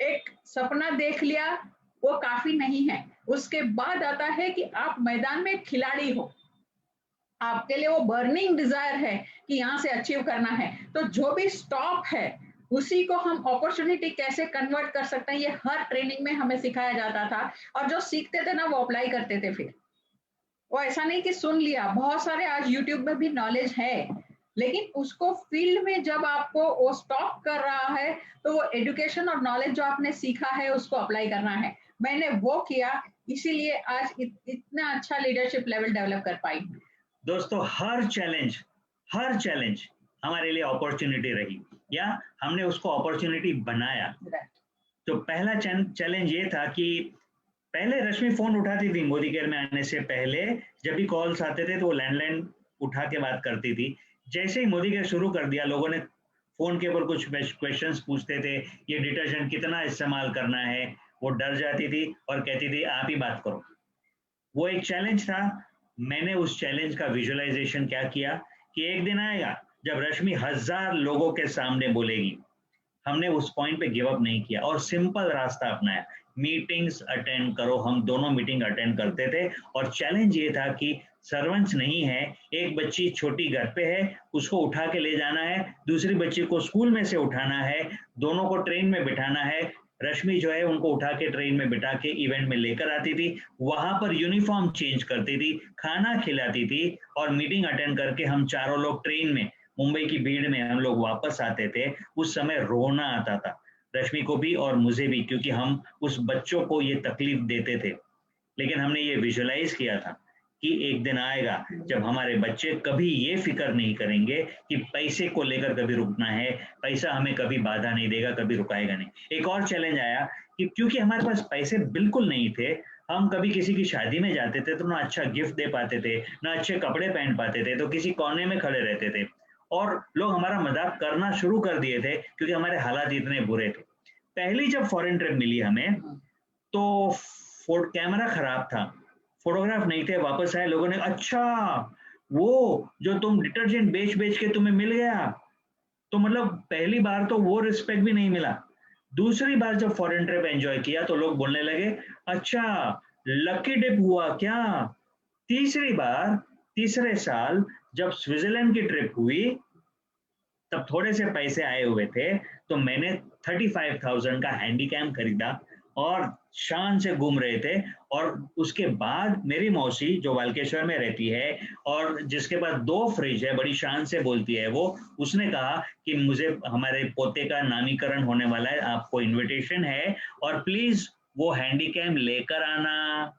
Speaker 3: एक सपना देख लिया वो काफी नहीं है, उसके बाद आता है कि आप मैदान में खिलाड़ी हो, आपके लिए वो बर्निंग डिजायर है कि यहाँ से अचीव करना है। तो जो भी स्टॉप है उसी को हम अपॉर्चुनिटी कैसे कन्वर्ट कर सकते हैं, ये हर ट्रेनिंग में हमें सिखाया जाता था। और जो सीखते थे ना वो अप्लाई करते थे। फिर वो ऐसा नहीं कि सुन लिया, बहुत सारे आज यूट्यूब में भी नॉलेज है, लेकिन उसको फील्ड में जब आपको वो स्टॉप कर रहा है तो वो एजुकेशन और नॉलेज जो आपने सीखा है उसको अप्लाई करना है। मैंने वो किया, इसीलिए आज इतना अच्छा लीडरशिप लेवल डेवलप कर पाई।
Speaker 2: दोस्तों, हर चैलेंज हमारे लिए अपॉर्चुनिटी रही, या हमने उसको अपॉर्चुनिटी बनाया। तो पहला चैलेंज ये था कि पहले रश्मि फोन उठाती थी मोदी केयर में आने से पहले, जब भी कॉल्स आते थे तो वो लैंडलाइन उठा के बात करती थी। जैसे ही मोदी केयर शुरू कर दिया, लोगों ने फोन के ऊपर कुछ क्वेश्चंस पूछते थे, ये डिटर्जेंट कितना इस्तेमाल करना है, वो डर जाती थी और कहती थी आप ही बात करो। वो एक चैलेंज था। मैंने उस चैलेंज का विजुअलाइजेशन क्या किया कि एक दिन आएगा जब रश्मि 1000 लोगों के सामने बोलेगी। हमने उस पॉइंट पे गिव अप नहीं किया और सिंपल रास्ता अपनाया, मीटिंग्स अटेंड करो। हम दोनों मीटिंग अटेंड करते थे और चैलेंज ये था कि सर्वेंट्स नहीं है, एक बच्ची छोटी घर पे है, उसको उठा के ले जाना है, दूसरी बच्ची को स्कूल में से उठाना है, दोनों को ट्रेन में बिठाना है। रश्मि जो है उनको उठा के ट्रेन में बिठा के इवेंट में लेकर आती थी, वहां पर यूनिफॉर्म चेंज करती थी, खाना खिलाती थी, और मीटिंग अटेंड करके हम चारों लोग ट्रेन में मुंबई की भीड़ में हम लोग वापस आते थे। उस समय रोना आता था रश्मि को भी और मुझे भी, क्योंकि हम उस बच्चों को ये तकलीफ देते थे। लेकिन हमने ये विजुअलाइज किया था कि एक दिन आएगा जब हमारे बच्चे कभी ये फिक्र नहीं करेंगे कि पैसे को लेकर कभी रुकना है, पैसा हमें कभी बाधा नहीं देगा, कभी रुकाएगा नहीं। एक और चैलेंज आया कि क्योंकि हमारे पास पैसे बिल्कुल नहीं थे, हम कभी किसी की शादी में जाते थे तो ना अच्छा गिफ्ट दे पाते थे, ना अच्छे कपड़े पहन पाते थे, तो किसी कोने में खड़े रहते थे और लोग हमारा मजाक करना शुरू कर दिए थे क्योंकि हमारे हालात इतने बुरे थे। पहली जब फॉरेन ट्रिप मिली हमें तो कैमरा खराब था, फोटोग्राफ नहीं थे, वापस आए, लोगों ने अच्छा वो जो तुम डिटर्जेंट बेच बेच के तुम्हें मिल गया, तो मतलब पहली बार तो वो रिस्पेक्ट भी नहीं मिला। दूसरी बार जब फॉरेन ट्रिप एंजॉय किया तो लोग बोलने लगे अच्छा लकी डिप हुआ क्या। तीसरी बार तीसरे साल जब स्विट्जरलैंड की ट्रिप हुई तब थोड़े से पैसे आए हुए थे, तो मैंने 35,000 का हैंडीकैम खरीदा और शान से घूम रहे थे। और उसके बाद मेरी मौसी जो वालकेश्वर में रहती है और जिसके पास 2 फ्रिज है, बड़ी शान से बोलती है वो, उसने कहा कि मुझे हमारे पोते का नामीकरण होने वाला है, आपको इनविटेशन है और प्लीज वो हैंडीकैम लेकर आना।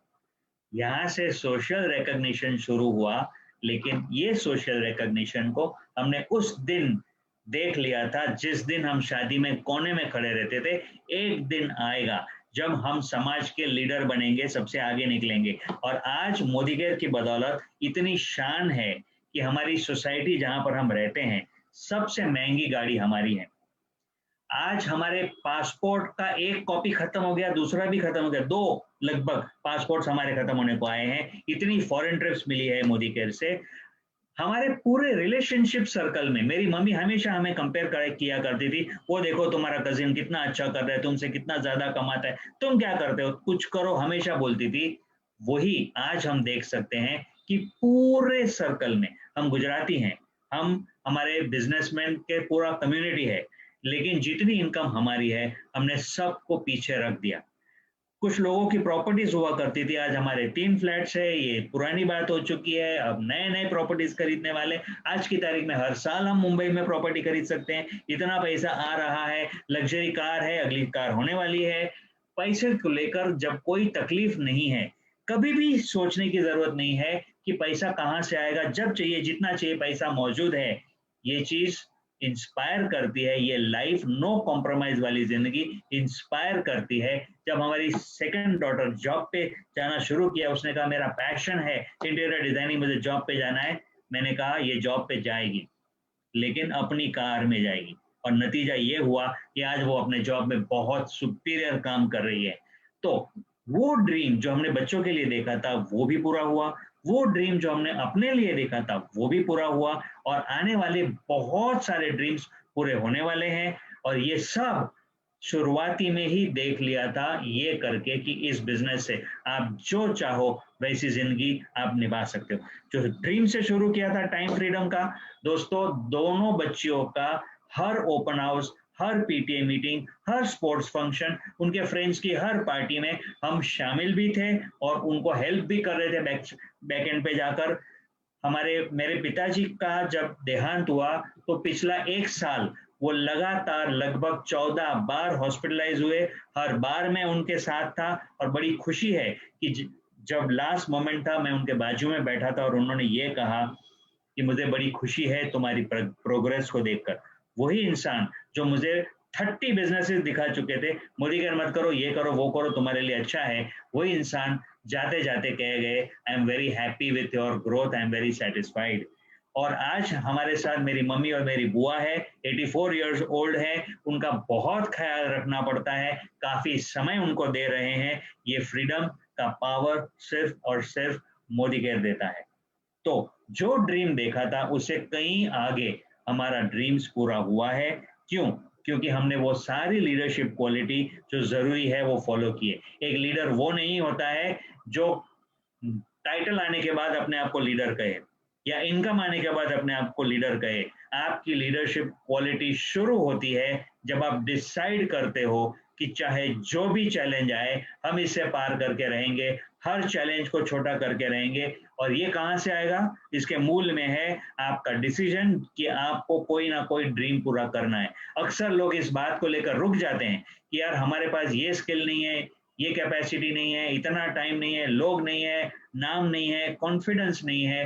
Speaker 2: यहाँ से सोशल रिकॉग्निशन शुरू हुआ, लेकिन ये सोशल रिकॉग्निशन को हमने उस दिन देख लिया था जिस दिन हम शादी में कोने में खड़े रहते थे। एक दिन आएगा जब हम समाज के लीडर बनेंगे, सबसे आगे निकलेंगे। और आज मोदी केयर की बदौलत इतनी शान है कि हमारी सोसाइटी जहां पर हम रहते हैं सबसे महंगी गाड़ी हमारी है। आज हमारे पासपोर्ट का एक कॉपी खत्म हो गया, दूसरा भी खत्म हो गया, 2 लगभग पासपोर्ट्स हमारे खत्म होने को आए हैं। इतनी फॉरेन ट्रिप्स मिली है मोदी केयर से। हमारे पूरे रिलेशनशिप सर्कल में मेरी मम्मी हमेशा हमें कंपेयर किया करती थी, वो देखो तुम्हारा कजिन कितना अच्छा कर रहा है, तुमसे कितना ज्यादा कमाता है, तुम क्या करते हो, कुछ करो, हमेशा बोलती थी। वही आज हम देख सकते हैं कि पूरे सर्कल में हम गुजराती हैं, हम हमारे बिजनेसमैन के पूरा कम्युनिटी है, लेकिन जितनी इनकम हमारी है हमने सबको पीछे रख दिया। कुछ लोगों की प्रॉपर्टीज हुआ करती थी, आज हमारे 3 फ्लैट्स है, ये पुरानी बात हो चुकी है। अब नए नए प्रॉपर्टीज खरीदने वाले, आज की तारीख में हर साल हम मुंबई में प्रॉपर्टी खरीद सकते हैं, इतना पैसा आ रहा है। लग्जरी कार है, अगली कार होने वाली है। पैसे को लेकर जब कोई तकलीफ नहीं है, कभी भी सोचने की जरूरत नहीं है कि पैसा कहाँ से आएगा, जब चाहिए जितना चाहिए पैसा मौजूद है। ये चीज इंस्पायर करती है, ये लाइफ नो कॉम्प्रोमाइज वाली जिंदगी इंस्पायर करती है। जब हमारी सेकंड डॉटर जॉब पे जाना शुरू किया, उसने कहा मेरा पैशन है इंटीरियर डिजाइनिंग, मुझे जॉब पे जाना है। मैंने कहा ये जॉब पे जाएगी, लेकिन अपनी कार में जाएगी, और नतीजा ये हुआ कि आज वो अपने जॉब में बहुत सुपीरियर काम कर रही है। तो वो ड्रीम जो हमने बच्चों के लिए देखा था वो भी पूरा हुआ, वो ड्रीम जो हमने अपने लिए देखा था वो भी पूरा हुआ, और आने वाले बहुत सारे ड्रीम्स पूरे होने वाले हैं। और ये सब शुरुआती में ही देख लिया था ये करके कि इस बिजनेस से आप जो चाहो वैसी जिंदगी आप निभा सकते हो। जो ड्रीम से शुरू किया था टाइम फ्रीडम का, दोस्तों दोनों बच्चियों का हर ओपन हाउस, हर पीटीए मीटिंग, हर स्पोर्ट्स फंक्शन, उनके फ्रेंड्स की हर पार्टी में हम शामिल भी थे और उनको हेल्प भी कर रहे थे बैक एंड पे जाकर। मेरे पिताजी का जब देहांत हुआ तो पिछला 1 साल वो लगातार लगभग 14 बार हॉस्पिटलाइज हुए। हर बार मैं उनके साथ था, और बड़ी खुशी है कि जब लास्ट मोमेंट था मैं उनके बाजू में बैठा था और उन्होंने ये कहा कि मुझे बड़ी खुशी है तुम्हारी प्रोग्रेस को देखकर। वही इंसान जो मुझे 30 बिजनेसेस दिखा चुके थे, मोदी केयर मत करो, ये करो वो करो, तुम्हारे लिए अच्छा है, वही इंसान जाते जाते कह गए I am very happy with your growth, I am very satisfied. और आज हमारे साथ मेरी मम्मी और मेरी बुआ है, 84 इयर्स ओल्ड है, उनका बहुत ख्याल रखना पड़ता है, काफी समय उनको दे रहे हैं। ये फ्रीडम का पावर सिर्फ और सिर्फ मोदी केयर देता है। तो जो ड्रीम देखा था उससे कहीं आगे हमारा ड्रीम्स पूरा हुआ है। क्यों? क्योंकि हमने वो सारी लीडरशिप क्वालिटी जो जरूरी है वो फॉलो किए। एक लीडर वो नहीं होता है जो टाइटल आने के बाद अपने आप को लीडर कहे, या इनकम आने के बाद अपने आप को लीडर कहे। आपकी लीडरशिप क्वालिटी शुरू होती है जब आप डिसाइड करते हो कि चाहे जो भी चैलेंज आए हम इससे पार करके रहेंगे, हर चैलेंज को छोटा करके रहेंगे। और ये कहाँ से आएगा? इसके मूल में है आपका डिसीजन कि आपको कोई ना कोई ड्रीम पूरा करना है। अक्सर लोग इस बात को लेकर रुक जाते हैं कि यार हमारे पास ये स्किल नहीं है, ये कैपेसिटी नहीं है, इतना टाइम नहीं है, लोग नहीं है, नाम नहीं है, कॉन्फिडेंस नहीं है,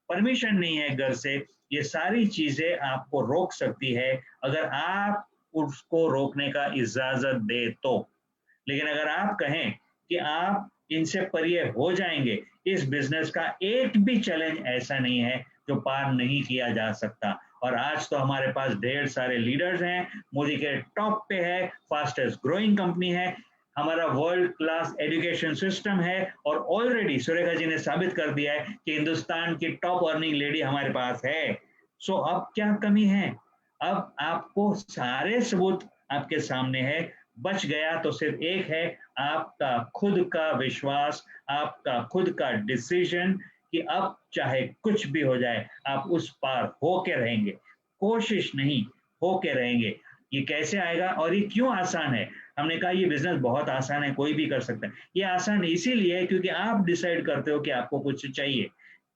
Speaker 2: परमिशन नहीं है घर से। ये सारी चीजें आपको रोक सकती है अगर आप उसको रोकने का इजाजत दे तो। लेकिन अगर आप कहें कि आप इनसे परे हो जाएंगे, इस बिजनेस का एक भी चैलेंज ऐसा नहीं है जो पार नहीं किया जा सकता। और आज तो हमारे पास ढेर सारे लीडर्स हैं, मोदी के टॉप पे है, फास्टेस्ट ग्रोइंग कंपनी है, हमारा वर्ल्ड क्लास एजुकेशन सिस्टम है, और ऑलरेडी सुरेखा जी ने साबित कर दिया है कि हिंदुस्तान की टॉप अर्निंग लेडी हमारे पास है। सो अब क्या कमी है? अब आपको सारे सबूत आपके सामने है। बच गया तो सिर्फ एक है, आपका खुद का विश्वास, आपका खुद का डिसीजन कि अब चाहे कुछ भी हो जाए आप उस पार होके रहेंगे। कोशिश नहीं, होके रहेंगे। ये कैसे आएगा और ये क्यों आसान है? हमने कहा ये बिजनेस बहुत आसान है, कोई भी कर सकता है। ये आसान इसीलिए है क्योंकि आप डिसाइड करते हो कि आपको कुछ चाहिए।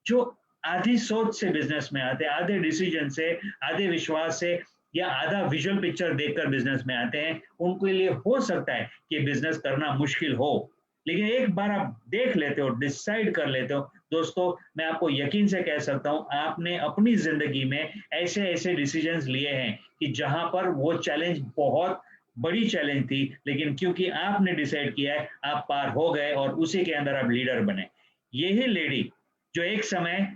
Speaker 2: जो आधी सोच से बिजनेस में आते हैं, आधे डिसीजन से, आधे विश्वास से, या आधा विजुअल पिक्चर देखकर बिजनेस में आते हैं, उनके लिए हो सकता है कि बिजनेस करना मुश्किल हो। लेकिन एक बार आप देख लेते हो, डिसाइड कर लेते हो, दोस्तों मैं आपको यकीन से कह सकता हूं आपने अपनी जिंदगी में ऐसे ऐसे डिसीजंस लिए हैं कि जहां पर वो चैलेंज बहुत बड़ी चैलेंज थी, लेकिन क्योंकि आपने डिसाइड किया है आप पार हो गए और उसी के अंदर आप लीडर बने। यही लेडी जो एक समय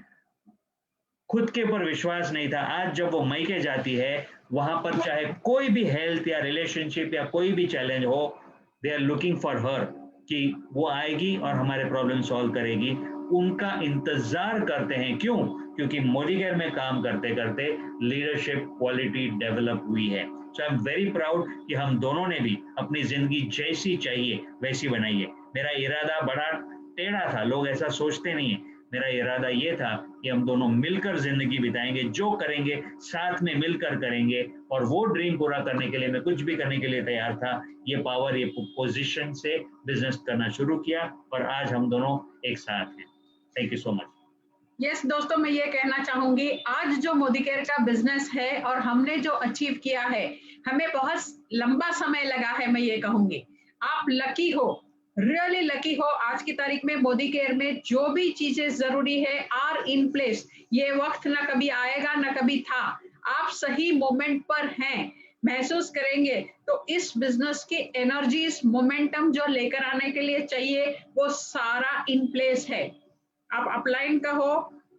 Speaker 2: खुद के ऊपर विश्वास नहीं था, आज जब वो मैके जाती है वहां पर चाहे कोई भी हेल्थ या रिलेशनशिप या कोई भी चैलेंज हो, they are looking for her कि वो आएगी और हमारे प्रॉब्लम सॉल्व करेगी। उनका इंतजार करते हैं। क्यों? क्योंकि मोदी केयर में काम करते करते लीडरशिप क्वालिटी डेवलप हुई है। सो आई एम वेरी प्राउड कि हम दोनों ने भी अपनी जिंदगी जैसी चाहिए वैसी बनाई है। मेरा इरादा बड़ा टेढ़ा था, लोग ऐसा सोचते नहीं है। मेरा इरादा ये था कि हम दोनों मिलकर जिंदगी बिताएंगे, जो करेंगे साथ में मिलकर करेंगे, और वो ड्रीम पूरा करने के लिए मैं कुछ भी करने के लिए तैयार था। ये पावर, ये पोजीशन से बिजनेस करना शुरू किया और आज हम दोनों एक साथ हैं। Thank you so much.
Speaker 3: Yes दोस्तों, मैं ये कहना चाहूंगी, आज जो मोदी केयर का बिजनेस है और हमने जो अचीव किया है, हमें बहुत लंबा समय लगा है। मैं ये कहूंगी आप लकी हो, रियली लकी हो। आज की तारीख में मोदी केयर में जो भी चीजें जरूरी है आर इन प्लेस। ये वक्त ना कभी आएगा ना कभी था, आप सही मोमेंट पर हैं, महसूस करेंगे। तो इस बिजनेस की एनर्जीज, मोमेंटम जो लेकर आने के लिए चाहिए, वो सारा इन प्लेस है। आप अपलाइन का हो,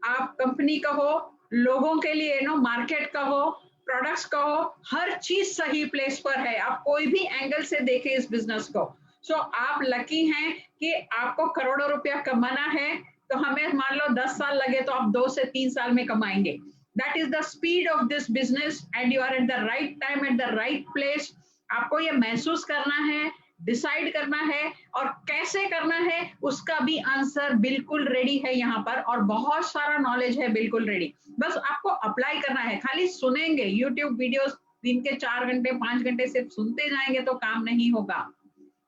Speaker 3: आप कंपनी का हो, लोगों के लिए मार्केट का हो, प्रोडक्ट्स का हो, हर चीज सही प्लेस पर है। आप कोई भी एंगल से देखें इस बिजनेस को। सो आप लकी हैं कि आपको करोड़ों रुपया कमाना है, तो हमें मान लो 10 साल लगे तो आप 2 से 3 साल में कमाएंगे। That is the speed of this business and you are at the right time at the right place. आपको ये महसूस करना है, डिसाइड करना है, और कैसे करना है उसका भी आंसर बिल्कुल रेडी है यहाँ पर, और बहुत सारा नॉलेज है बिल्कुल रेडी। बस आपको अप्लाई करना है। खाली सुनेंगे यूट्यूब वीडियोस दिन के 4 घंटे 5 घंटे सिर्फ सुनते जाएंगे तो काम नहीं होगा।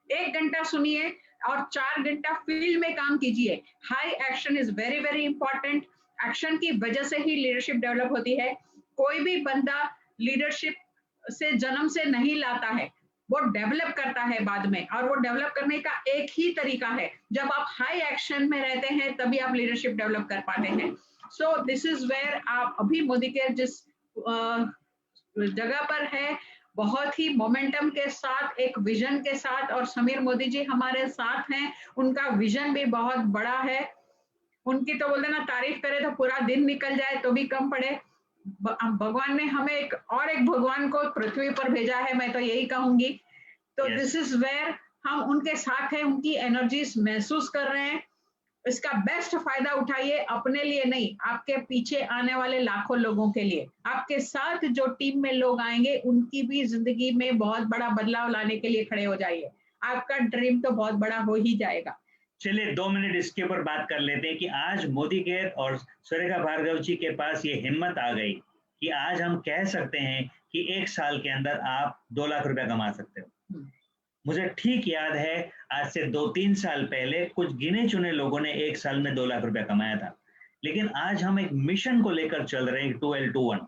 Speaker 3: 1 घंटा सुनिए और 4 घंटा फील्ड में काम कीजिए। High action is very very important. Action की वजह से ही लीडरशिप डेवलप होती है। कोई भी बंदा लीडरशिप से जन्म से नहीं लाता है, वो डेवलप करता है बाद में, और वो डेवलप करने का एक ही तरीका है, जब आप हाई एक्शन में रहते हैं तभी आप लीडरशिप डेवलप कर पाते हैं। सो दिस इज वेयर आप अभी मोदी केयर जिस जगह पर है, बहुत ही मोमेंटम के साथ, एक विजन के साथ, और समीर मोदी जी हमारे साथ हैं। उनका विजन भी बहुत बड़ा है। उनकी तो बोलते ना, तारीफ करे तो पूरा दिन निकल जाए तो भी कम पड़े। भगवान ने हमें एक भगवान को पृथ्वी पर भेजा है, मैं तो यही कहूंगी। तो दिस इज वेयर हम उनके साथ हैं, उनकी एनर्जीज महसूस कर रहे हैं। इसका बेस्ट फायदा उठाइए, अपने लिए नहीं, आपके पीछे आने वाले लाखों लोगों के लिए। आपके साथ जो टीम में लोग आएंगे उनकी भी जिंदगी में बहुत बड़ा बदलाव लाने के लिए खड़े हो जाइए। आपका ड्रीम तो बहुत बड़ा हो ही जाएगा।
Speaker 2: चलिए 2 मिनट इसके ऊपर बात कर लेते हैं कि आज मोदी केयर और सुरेखा भार्गव जी के पास ये हिम्मत आ गई कि आज हम कह सकते हैं कि 1 साल के अंदर आप 2 लाख रुपया कमा सकते हो। मुझे ठीक याद है, आज से 2-3 साल पहले कुछ गिने चुने लोगों ने 1 साल में 2 लाख रुपया कमाया था, लेकिन आज हम एक मिशन को लेकर चल रहे हैं, 2L21।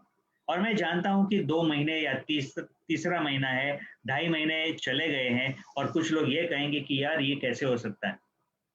Speaker 2: और मैं जानता हूं कि 2 महीने या तीसरा महीना है, 2.5 महीने चले गए हैं, और कुछ लोग ये कहेंगे कि यार ये कैसे हो सकता है।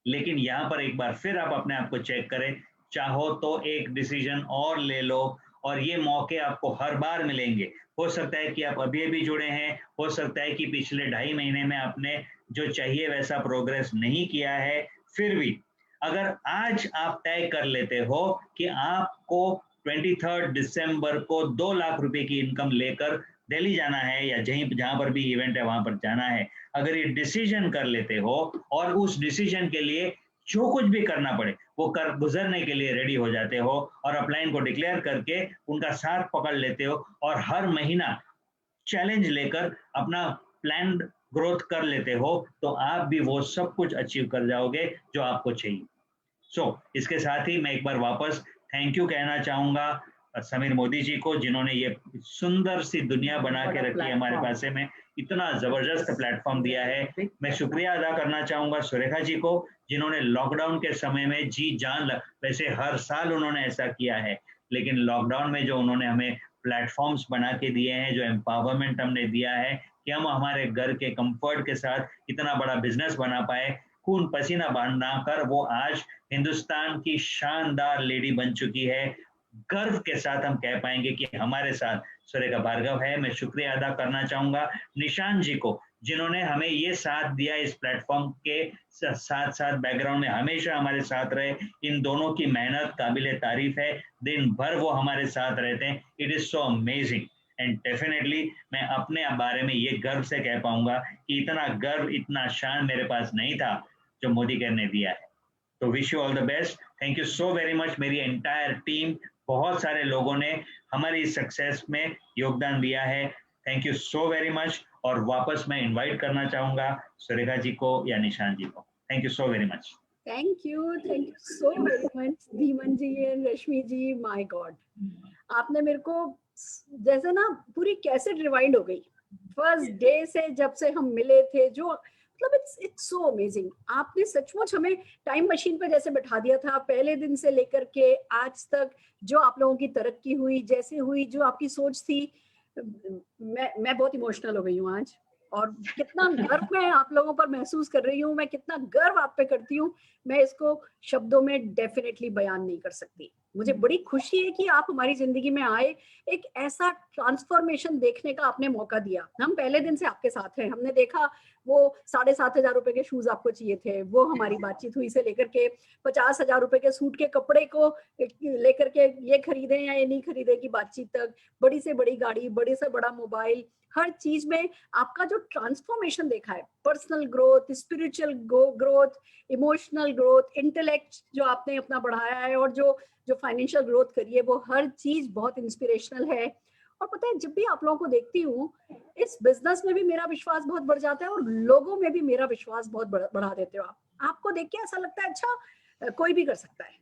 Speaker 2: लेकिन यहाँ पर एक बार फिर आप अपने आप को चेक करें, चाहो तो एक डिसीजन और ले लो, और ये मौके आपको हर बार मिलेंगे। हो सकता है कि आप अभी अभी जुड़े हैं, हो सकता है कि पिछले 2.5 महीने में आपने जो चाहिए वैसा प्रोग्रेस नहीं किया है, फिर भी अगर आज आप तय कर लेते हो कि आपको 23 दिसंबर को 2 लाख रुपए की इनकम लेकर दिल्ली जाना है, या जहां पर भी इवेंट है वहां पर जाना है, अगर ये डिसीजन कर लेते हो और उस डिसीजन के लिए जो कुछ भी करना पड़े वो कर गुजरने के लिए रेडी हो जाते हो, और अपलाइन को डिक्लेयर करके उनका साथ पकड़ लेते हो, और हर महीना चैलेंज लेकर अपना प्लान ग्रोथ कर लेते हो, तो आप भी वो सब कुछ अचीव कर जाओगे जो आपको चाहिए। इसके साथ ही मैं एक बार वापस थैंक यू कहना चाहूंगा समीर मोदी जी को, जिन्होंने ये सुंदर सी दुनिया बना के रखी है हमारे पास में, इतना जबरदस्त प्लेटफॉर्म दिया है। मैं शुक्रिया अदा करना चाहूंगा सुरेखा जी को, जिन्होंने लॉकडाउन के समय में जी जान वैसे हर साल उन्होंने ऐसा किया है, लेकिन लॉकडाउन में जो उन्होंने हमें प्लेटफॉर्म्स बना के दिए हैं, जो एम्पावरमेंट हमने दिया है कि हम हमारे घर के कंफर्ट के साथ इतना बड़ा बिजनेस बना पाए, खून पसीना बनाकर वो आज हिंदुस्तान की शानदार लेडी बन चुकी है। गर्व के साथ हम कह पाएंगे कि हमारे साथ सुरेखा भार्गव है। मैं शुक्रिया अदा करना चाहूंगा निशान जी को, जिन्होंने हमें ये साथ दिया, इस प्लेटफॉर्म के साथ साथ बैकग्राउंड में हमेशा हमारे साथ रहे। इन दोनों की मेहनत काबिल तारीफ है, दिन भर वो हमारे साथ रहते हैं। It is so amazing, and definitely मैं अपने बारे में ये गर्व से कह पाऊंगा कि इतना गर्व, इतना शान मेरे पास नहीं था जो मोदी केयर ने दिया है। तो wish you all the best, thank you so very much. मेरी एंटायर टीम, बहुत सारे लोगों ने हमारी सक्सेस में योगदान दिया है, thank you so very much. और वापस मैं इनवाइट करना चाहूंगा सुरेखा जी को या निशान जी को। Thank you so very much.
Speaker 4: Thank you so very much Dhiman ji and Rashmi ji. My God, आपने मेरे को जैसे ना पूरी कैसेट रिवाइंड हो गई फर्स्ट डे से, जब से हम मिले थे। जो मतलब इट्स सो अमेजिंग। आपने सचमुच हमें टाइम मशीन पे जैसे बैठा दिया था, पहले दिन से लेकर के आज तक जो आप लोगों की तरक्की हुई, जैसे हुई, जो आपकी सोच थी। मैं बहुत इमोशनल हो गई हूँ आज, और कितना गर्व मैं आप लोगों पर महसूस कर रही हूँ, मैं कितना गर्व आप पे करती हूँ, मैं इसको शब्दों में डेफिनेटली बयान नहीं कर सकती। मुझे बड़ी खुशी है कि आप हमारी जिंदगी में आए, एक ऐसा ट्रांसफॉर्मेशन देखने का आपने मौका दिया। हम पहले दिन से आपके साथ हैं, हमने देखा वो 7,500 रुपए के शूज आपको चाहिए थे, वो हमारी बातचीत हुई, से लेकर के 50,000 रुपए के सूट के कपड़े को लेकर के ये खरीदे या ये नहीं खरीदे की बातचीत तक, बड़ी से बड़ी गाड़ी, बड़े से बड़ा मोबाइल, हर चीज में आपका जो ट्रांसफॉर्मेशन देखा है, personal growth, spiritual growth, emotional growth, intellect जो आपने अपना बढ़ाया है, और जो जो फाइनेंशियल ग्रोथ करी है, वो हर चीज बहुत इंस्पिरेशनल है। और पता है, जब भी आप लोगों को देखती हूँ, इस बिजनेस में भी मेरा विश्वास बहुत बढ़ जाता है, और लोगों में भी मेरा विश्वास बहुत बढ़ा देते हो आप। आपको देख के ऐसा लगता है अच्छा कोई भी कर सकता है,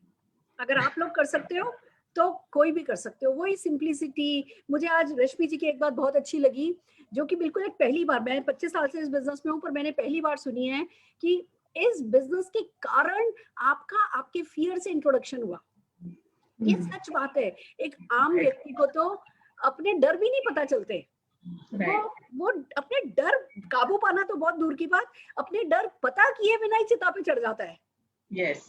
Speaker 4: अगर आप लोग कर सकते हो तो कोई भी कर सकते हो। वही सिंप्लिसिटी मुझे आज रश्मि जी की एक बात बहुत अच्छी लगी, जो कि बिल्कुल एक पहली बार, मैं 25 साल से इस बिजनेस में हूँ, पर मैंने पहली बार सुनी है कि इस बिजनेस के कारण आपके फियर से इंट्रोडक्शन हुआ। ये सच बात है। एक आम व्यक्ति को तो अपने डर भी नहीं पता चलते, वो अपने डर काबू पाना तो बहुत दूर की बात, अपने डर पता किए बिना ही चिता पे चढ़ जाता है।
Speaker 3: यस,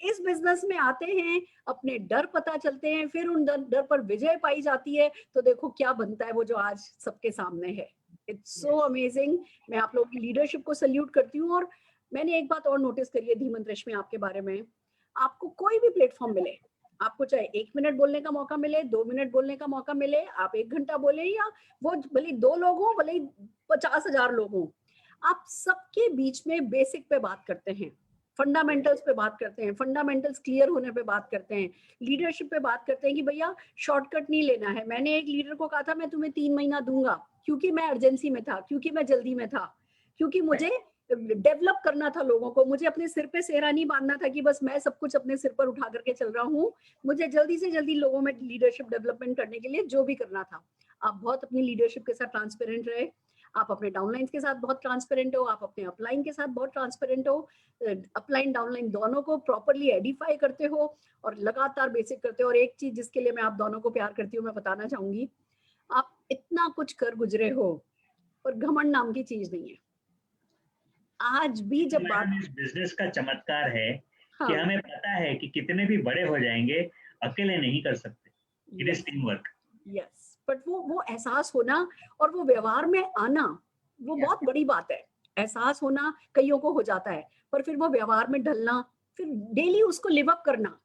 Speaker 4: इस बिजनेस में आते हैं, अपने डर पता चलते हैं, फिर उन डर पर विजय पाई जाती है, तो देखो क्या बनता है वो जो आज सबके सामने है। It's so amazing. मैं आप लोगों की लीडरशिप को सल्यूट करती हूँ। और मैंने एक बात और नोटिस करी है धीमन रश्मि आपके बारे में, आपको कोई भी प्लेटफॉर्म मिले, आपको चाहे 1 मिनट बोलने का मौका मिले, 2 मिनट बोलने का मौका मिले, आप 1 घंटा बोले, या वो भले 2 लोग हो, भले 50,000 लोग हो, आप सबके बीच में बेसिक पे बात करते हैं, फंडामेंटल्स पे बात करते हैं, फंडामेंटल्स क्लियर होने पे बात करते हैं, लीडरशिप पे बात करते हैं कि भैया शॉर्टकट नहीं लेना है। मैंने एक लीडर को कहा था मैं तुम्हें 3 महीना दूंगा, क्योंकि मैं अर्जेंसी में था, क्योंकि मैं जल्दी में था, क्योंकि मुझे डेवलप करना था लोगों को, मुझे अपने सिर पे सेहरा नहीं बांधना था कि बस मैं सब कुछ अपने सिर पर उठा करके चल रहा हूँ। मुझे जल्दी से जल्दी लोगों में लीडरशिप डेवलपमेंट करने के लिए जो भी करना था। आप बहुत अपनी लीडरशिप के साथ ट्रांसपेरेंट रहे, आप अपने डाउनलाइन के साथ बहुत ट्रांसपेरेंट हो, आप अपने अपलाइन के साथ बहुत ट्रांसपेरेंट हो, अपलाइन डाउनलाइन दोनों को प्रॉपरली एडिफाई करते हो और लगातार बेसिक करते हो। और एक चीज जिसके लिए मैं आप दोनों को प्यार करती हूँ, मैं बताना चाहूंगी, आप इतना कुछ कर गुजरे हो, और घमंड नाम की चीज नहीं है। आज भी जब बात,
Speaker 2: इस बिजनेस का चमत्कार है
Speaker 4: हाँ,
Speaker 2: कि हमें पता है कि कितने भी बड़े हो जाएंगे, अकेले नहीं कर सकते। It is team work.
Speaker 4: Yes, but वो एहसास होना और वो व्यवहार में आना, वो बहुत बड़ी बात है। एहसास होना कईयों को हो जाता है, पर फिर वो व्यवहार में ढलना, फिर डेली उसको लिव अप करना।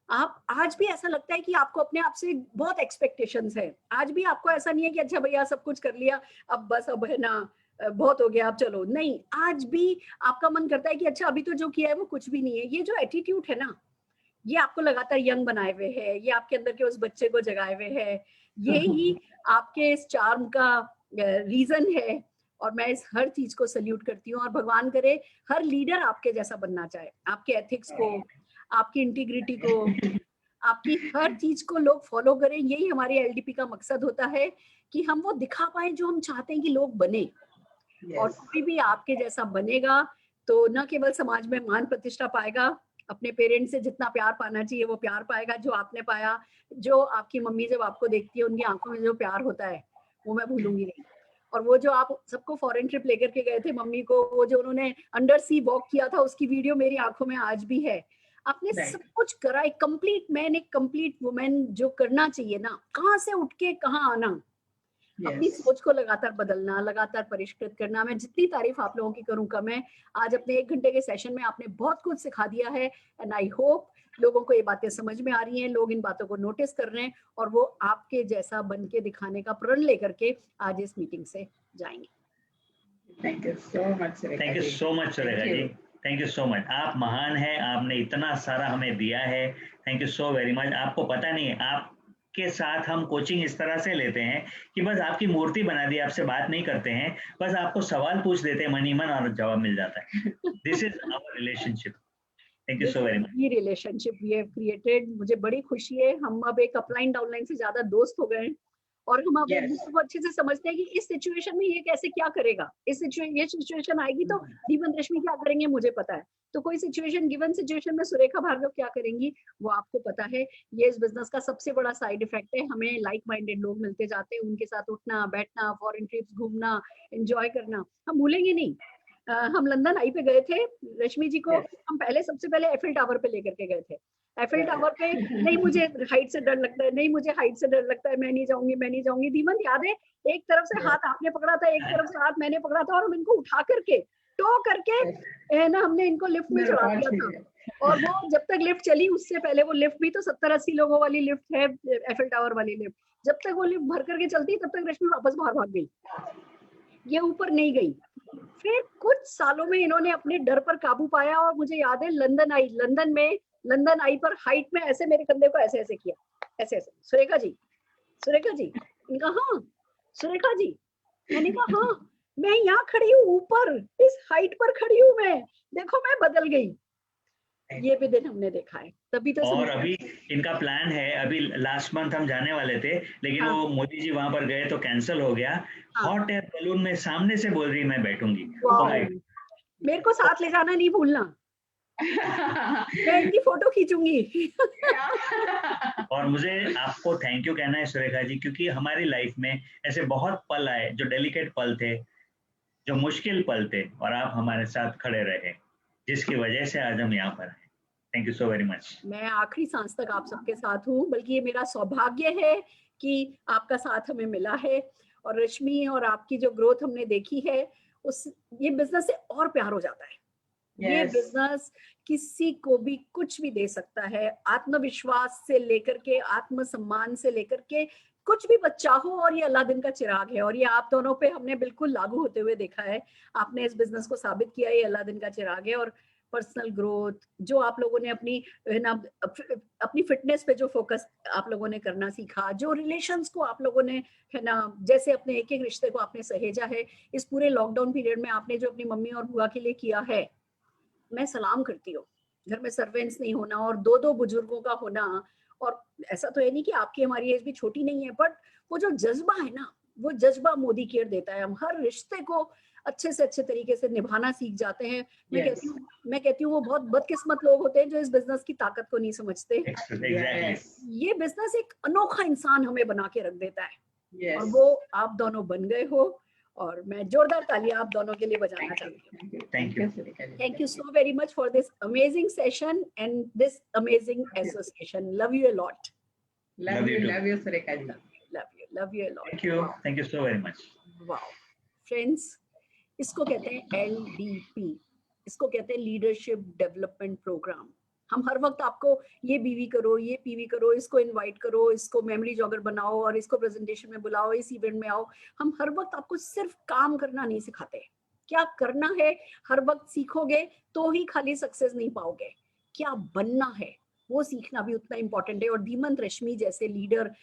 Speaker 4: आप आज भी ऐसा लगता है कि आपको अपने आप से बहुत एक्सपेक्टेशंस है। आज भी आपको ऐसा नहीं है कि अच्छा भैया सब कुछ कर लिया, अब बस अब है ना बहुत हो गया अब चलो, नहीं। आज भी आपका मन करता है कि अच्छा अभी तो जो किया है वो कुछ भी नहीं है। ये जो एटीट्यूड है ना, ये आपको लगातार यंग बनाए हुए है, ये आपके अंदर के उस बच्चे को जगाए हुए है, ये ही आपके इस चार्म का रीजन है। और मैं इस हर चीज को सल्यूट करती हूँ, और भगवान करे हर लीडर आपके जैसा बनना चाहे, आपके एथिक्स को, आपकी इंटीग्रिटी को, आपकी हर चीज को लोग फॉलो करें। यही हमारी एलडीपी का मकसद होता है कि हम वो दिखा पाए जो हम चाहते हैं कि लोग बने। और कोई भी आपके जैसा बनेगा तो न केवल समाज में मान प्रतिष्ठा पाएगा, अपने पेरेंट्स से जितना प्यार पाना चाहिए वो प्यार पाएगा जो आपने पाया। जो आपकी मम्मी जब आपको देखती है, उनकी आंखों में जो प्यार होता है वो मैं भूलूंगी नहीं। और वो जो आप सबको फॉरेन ट्रिप लेकर के गए थे मम्मी को, वो जो उन्होंने अंडर सी वॉक किया था, उसकी वीडियो मेरी आंखों में आज भी है। आपने सब कुछ करा, एक कंप्लीट मैन, एक कंप्लीट वुमेन जो करना चाहिए ना, कहाँ से उठ के कहाँ आना, अपनी सोच को लगातार बदलना, लगातार परिष्कृत करना। मैं जितनी तारीफ आप लोगों की करूं कम है। आज अपने 1 घंटे के सेशन में आपने बहुत कुछ सिखा दिया है, एंड आई होप लोगों को ये बातें समझ में आ रही हैं, लोग इन बातों को नोटिस कर रहे हैं, और वो आपके जैसा बन के दिखाने का प्रण लेकर के आज इस मीटिंग से जाएंगे।
Speaker 3: Thank you so much Surekha ji.
Speaker 2: Thank you so much Surekha ji, thank you so much. आप महान हैं, आपने इतना सारा हमें दिया है। Thank you so very much. आपको पता नहीं है, आपके साथ हम कोचिंग इस तरह से लेते हैं कि बस आपकी मूर्ति बना दी, आपसे बात नहीं करते हैं, बस आपको सवाल पूछ देते हैं, मन ही मन और जवाब मिल जाता है। This is our relationship. Thank you so very much.
Speaker 4: ये रिलेशनशिप वी हैव क्रिएटेड, मुझे बड़ी खुशी है। हम अब एक अपलाइन डाउनलाइन से ज्यादा दोस्त हो गए हैं और हम अब एक दूसरे को अच्छे से समझते हैं कि इस सिचुएशन में ये कैसे क्या करेगा, ये सिचुएशन आएगी तो दीमन रश्मि क्या करेंगे मुझे पता है, तो कोई सिचुएशन गिवन सिचुएशन में सुरेखा भार्गव क्या करेंगी वो आपको पता है। ये इस बिजनेस का सबसे बड़ा साइड इफेक्ट है, हमें लाइक माइंडेड लोग मिलते जाते हैं, उनके साथ उठना बैठना, फॉरेन ट्रिप्स घूमना, एंजॉय करना हम भूलेंगे नहीं। हम लंदन आई पे गए थे, रश्मि जी को हम पहले सबसे पहले एफिल टावर पे लेकर के गए थे। एफिल टावर पे नहीं मुझे हाइट से डर लगता है, नहीं मुझे हाइट से डर लगता है, मैं नहीं जाऊंगी, मैं नहीं जाऊंगी। दीमन याद है, एक तरफ से हाथ आपने पकड़ा था, एक तरफ से हाथ मैंने पकड़ा था और हम इनको उठा करके टो करके है ना हमने इनको लिफ्ट में चढ़ा दिया था। और वो जब तक लिफ्ट चली, उससे पहले वो लिफ्ट भी तो 70-80 लोगों वाली लिफ्ट है, एफिल टावर वाली लिफ्ट, जब तक वो लिफ्ट भर करके चलती तब तक रश्मि वापस बाहर भाग गई, ये ऊपर नहीं गई। फिर कुछ सालों में इन्होंने अपने डर पर काबू पाया और मुझे याद है लंदन आई पर हाइट में ऐसे मेरे कंधे को ऐसे ऐसे किया, ऐसे ऐसे, सुरेखा जी इनका हाँ सुरेखा जी, मैंने कहा हाँ मैं यहाँ खड़ी हूँ, ऊपर इस हाइट पर खड़ी हूँ मैं, देखो मैं बदल गई। ये भी दिन हमने देखा है तभी तो।
Speaker 2: और अभी इनका प्लान है, अभी लास्ट मंथ हम जाने वाले थे लेकिन
Speaker 4: हाँ,
Speaker 2: वो मोदी जी वहां पर गए तो कैंसिल हो गया।
Speaker 4: हाँ,
Speaker 2: हॉट एयर बलून में सामने से बोल रही मैं बैठूंगी।
Speaker 4: वाह, मेरे को साथ ले जाना नहीं भूलना, मैं इनकी फोटो खींचूंगी।
Speaker 2: और मुझे आपको थैंक यू कहना है सुरेखा जी, क्योंकि हमारी लाइफ में ऐसे बहुत पल आए जो डेलिकेट पल थे, जो मुश्किल पल थे, और आप हमारे साथ खड़े रहे, जिसकी वजह से आज हम यहाँ पर आए। Thank you so very much.
Speaker 4: मैं आखिरी सांस तक आप सबके साथ हूँ, बल्कि ये मेरा सौभाग्य है कि आपका साथ हमें मिला है और रश्मि और आपकी जो ग्रोथ हमने देखी है उस ये बिजनेस से और प्यार हो जाता है। ये बिजनेस किसी को भी कुछ भी दे सकता है, आत्मविश्वास से लेकर के आत्मसम्मान से लेकर के कुछ भी बच्चा हो, और ये अलादीन का चिराग है और ये आप दोनों पे हमने बिल्कुल लागू होते हुए देखा है। आपने इस बिजनेस को साबित किया ये अलादीन का चिराग है। और पर्सनल ग्रोथ जो आप लोगों ने अपनी फिटनेस पे जो फोकस आप लोगों ने करना सीखा, जो रिलेशंस को आप लोगों ने है ना जैसे अपने एक एक रिश्ते को आपने सहेजा है, इस पूरे लॉकडाउन पीरियड में आपने जो अपनी मम्मी और बुआ के लिए किया है, मैं सलाम करती हूँ। घर में सर्वेंट्स नहीं होना और दो दो बुजुर्गों का होना, और ऐसा तो है नहीं कि आपकी हमारी एज भी छोटी नहीं है, बट वो जो जज्बा है ना, वो जज्बा मोदी केयर देता है। हम हर रिश्ते को अच्छे से अच्छे तरीके से निभाना सीख जाते हैं। मैं कहती हूँ वो बहुत बदकिस्मत लोग होते हैं जो इस बिजनेस की ताकत को नहीं समझते। ये बिजनेस एक अनोखा इंसान हमें बना के रख देता है और वो आप दोनों बन गए हो, और मैं जोरदार तालियां आप दोनों के लिए बजाना चाहती हूँ। Thank you so very much for this amazing session and this amazing association. Love you a lot.
Speaker 2: Love you,
Speaker 3: Surekha ji.
Speaker 4: Love you a lot.
Speaker 2: Thank you so very much.
Speaker 4: Wow. Friends, इसको कहते हैं LDP, इसको कहते हैं leadership development programme. हम हर वक्त आपको ये बीवी करो, ये पीवी करो, इसको इनवाइट करो, इसको मेमोरी जॉगर बनाओ और इसको प्रेजेंटेशन में बुलाओ, इस इवेंट में आओ। हम हर वक्त आपको सिर्फ काम करना नहीं सिखाते, क्या करना है हर वक्त सीखोगे तो ही खाली सक्सेस नहीं पाओगे, क्या बनना है वो सीखना भी उतना इंपॉर्टेंट है। और धीमंत रश्मि जैसे लीडर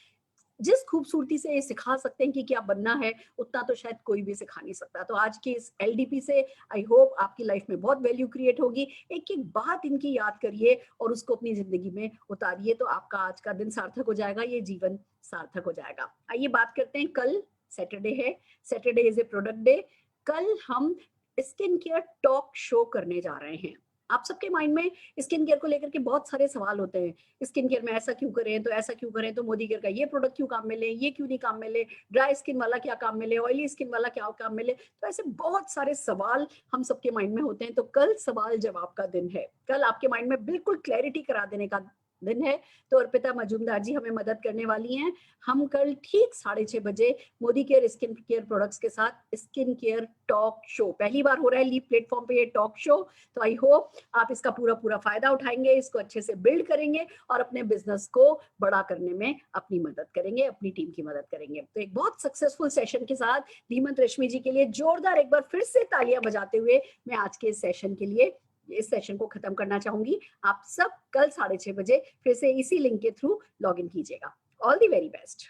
Speaker 4: जिस खूबसूरती से ये सिखा सकते हैं कि क्या बनना है, उतना तो शायद कोई भी सिखा नहीं सकता। तो आज के इस LDP से आई होप आपकी लाइफ में बहुत वैल्यू क्रिएट होगी। एक एक बात इनकी याद करिए और उसको अपनी जिंदगी में उतारिए, तो आपका आज का दिन सार्थक हो जाएगा, ये जीवन सार्थक हो जाएगा। आइए बात करते हैं, कल सैटरडे है, Saturday is a product day. कल हम स्किन केयर टॉक शो करने जा रहे हैं। आप सबके माइंड में स्किन केयर को लेकर के बहुत सारे सवाल होते हैं, स्किन केयर में ऐसा क्यों करें, तो ऐसा क्यों करें, तो मोदी केयर का ये प्रोडक्ट क्यों काम में ले, ये क्यों नहीं काम में ले, ड्राई स्किन वाला क्या काम में ले, ऑयली स्किन वाला क्या काम में ले। तो ऐसे बहुत सारे सवाल हम सबके माइंड में होते हैं। तो कल सवाल जवाब का दिन है, कल आपके माइंड में बिल्कुल क्लैरिटी करा देने का दिन है। तो अर्पिता मजूमदार जी हमें मदद करने वाली हैं। हम कल ठीक 6:30 बजे Modi care skin care products के साथ स्किन केयर टॉक शो, पहली बार हो रहा है लीप प्लेटफॉर्म पे ये टॉक शो। तो आई होप आप इसका पूरा फायदा उठाएंगे, इसको अच्छे से बिल्ड करेंगे और अपने बिजनेस को बड़ा करने में अपनी मदद करेंगे, अपनी टीम की मदद करेंगे। तो एक बहुत सक्सेसफुल सेशन के साथ धीमंत रश्मि जी के लिए जोरदार एक बार फिर से तालियां बजाते हुए मैं आज के इस सेशन के लिए इस सेशन को खत्म करना चाहूंगी। आप सब कल 6:30 बजे फिर से इसी लिंक के थ्रू लॉग इन कीजिएगा। All the very best.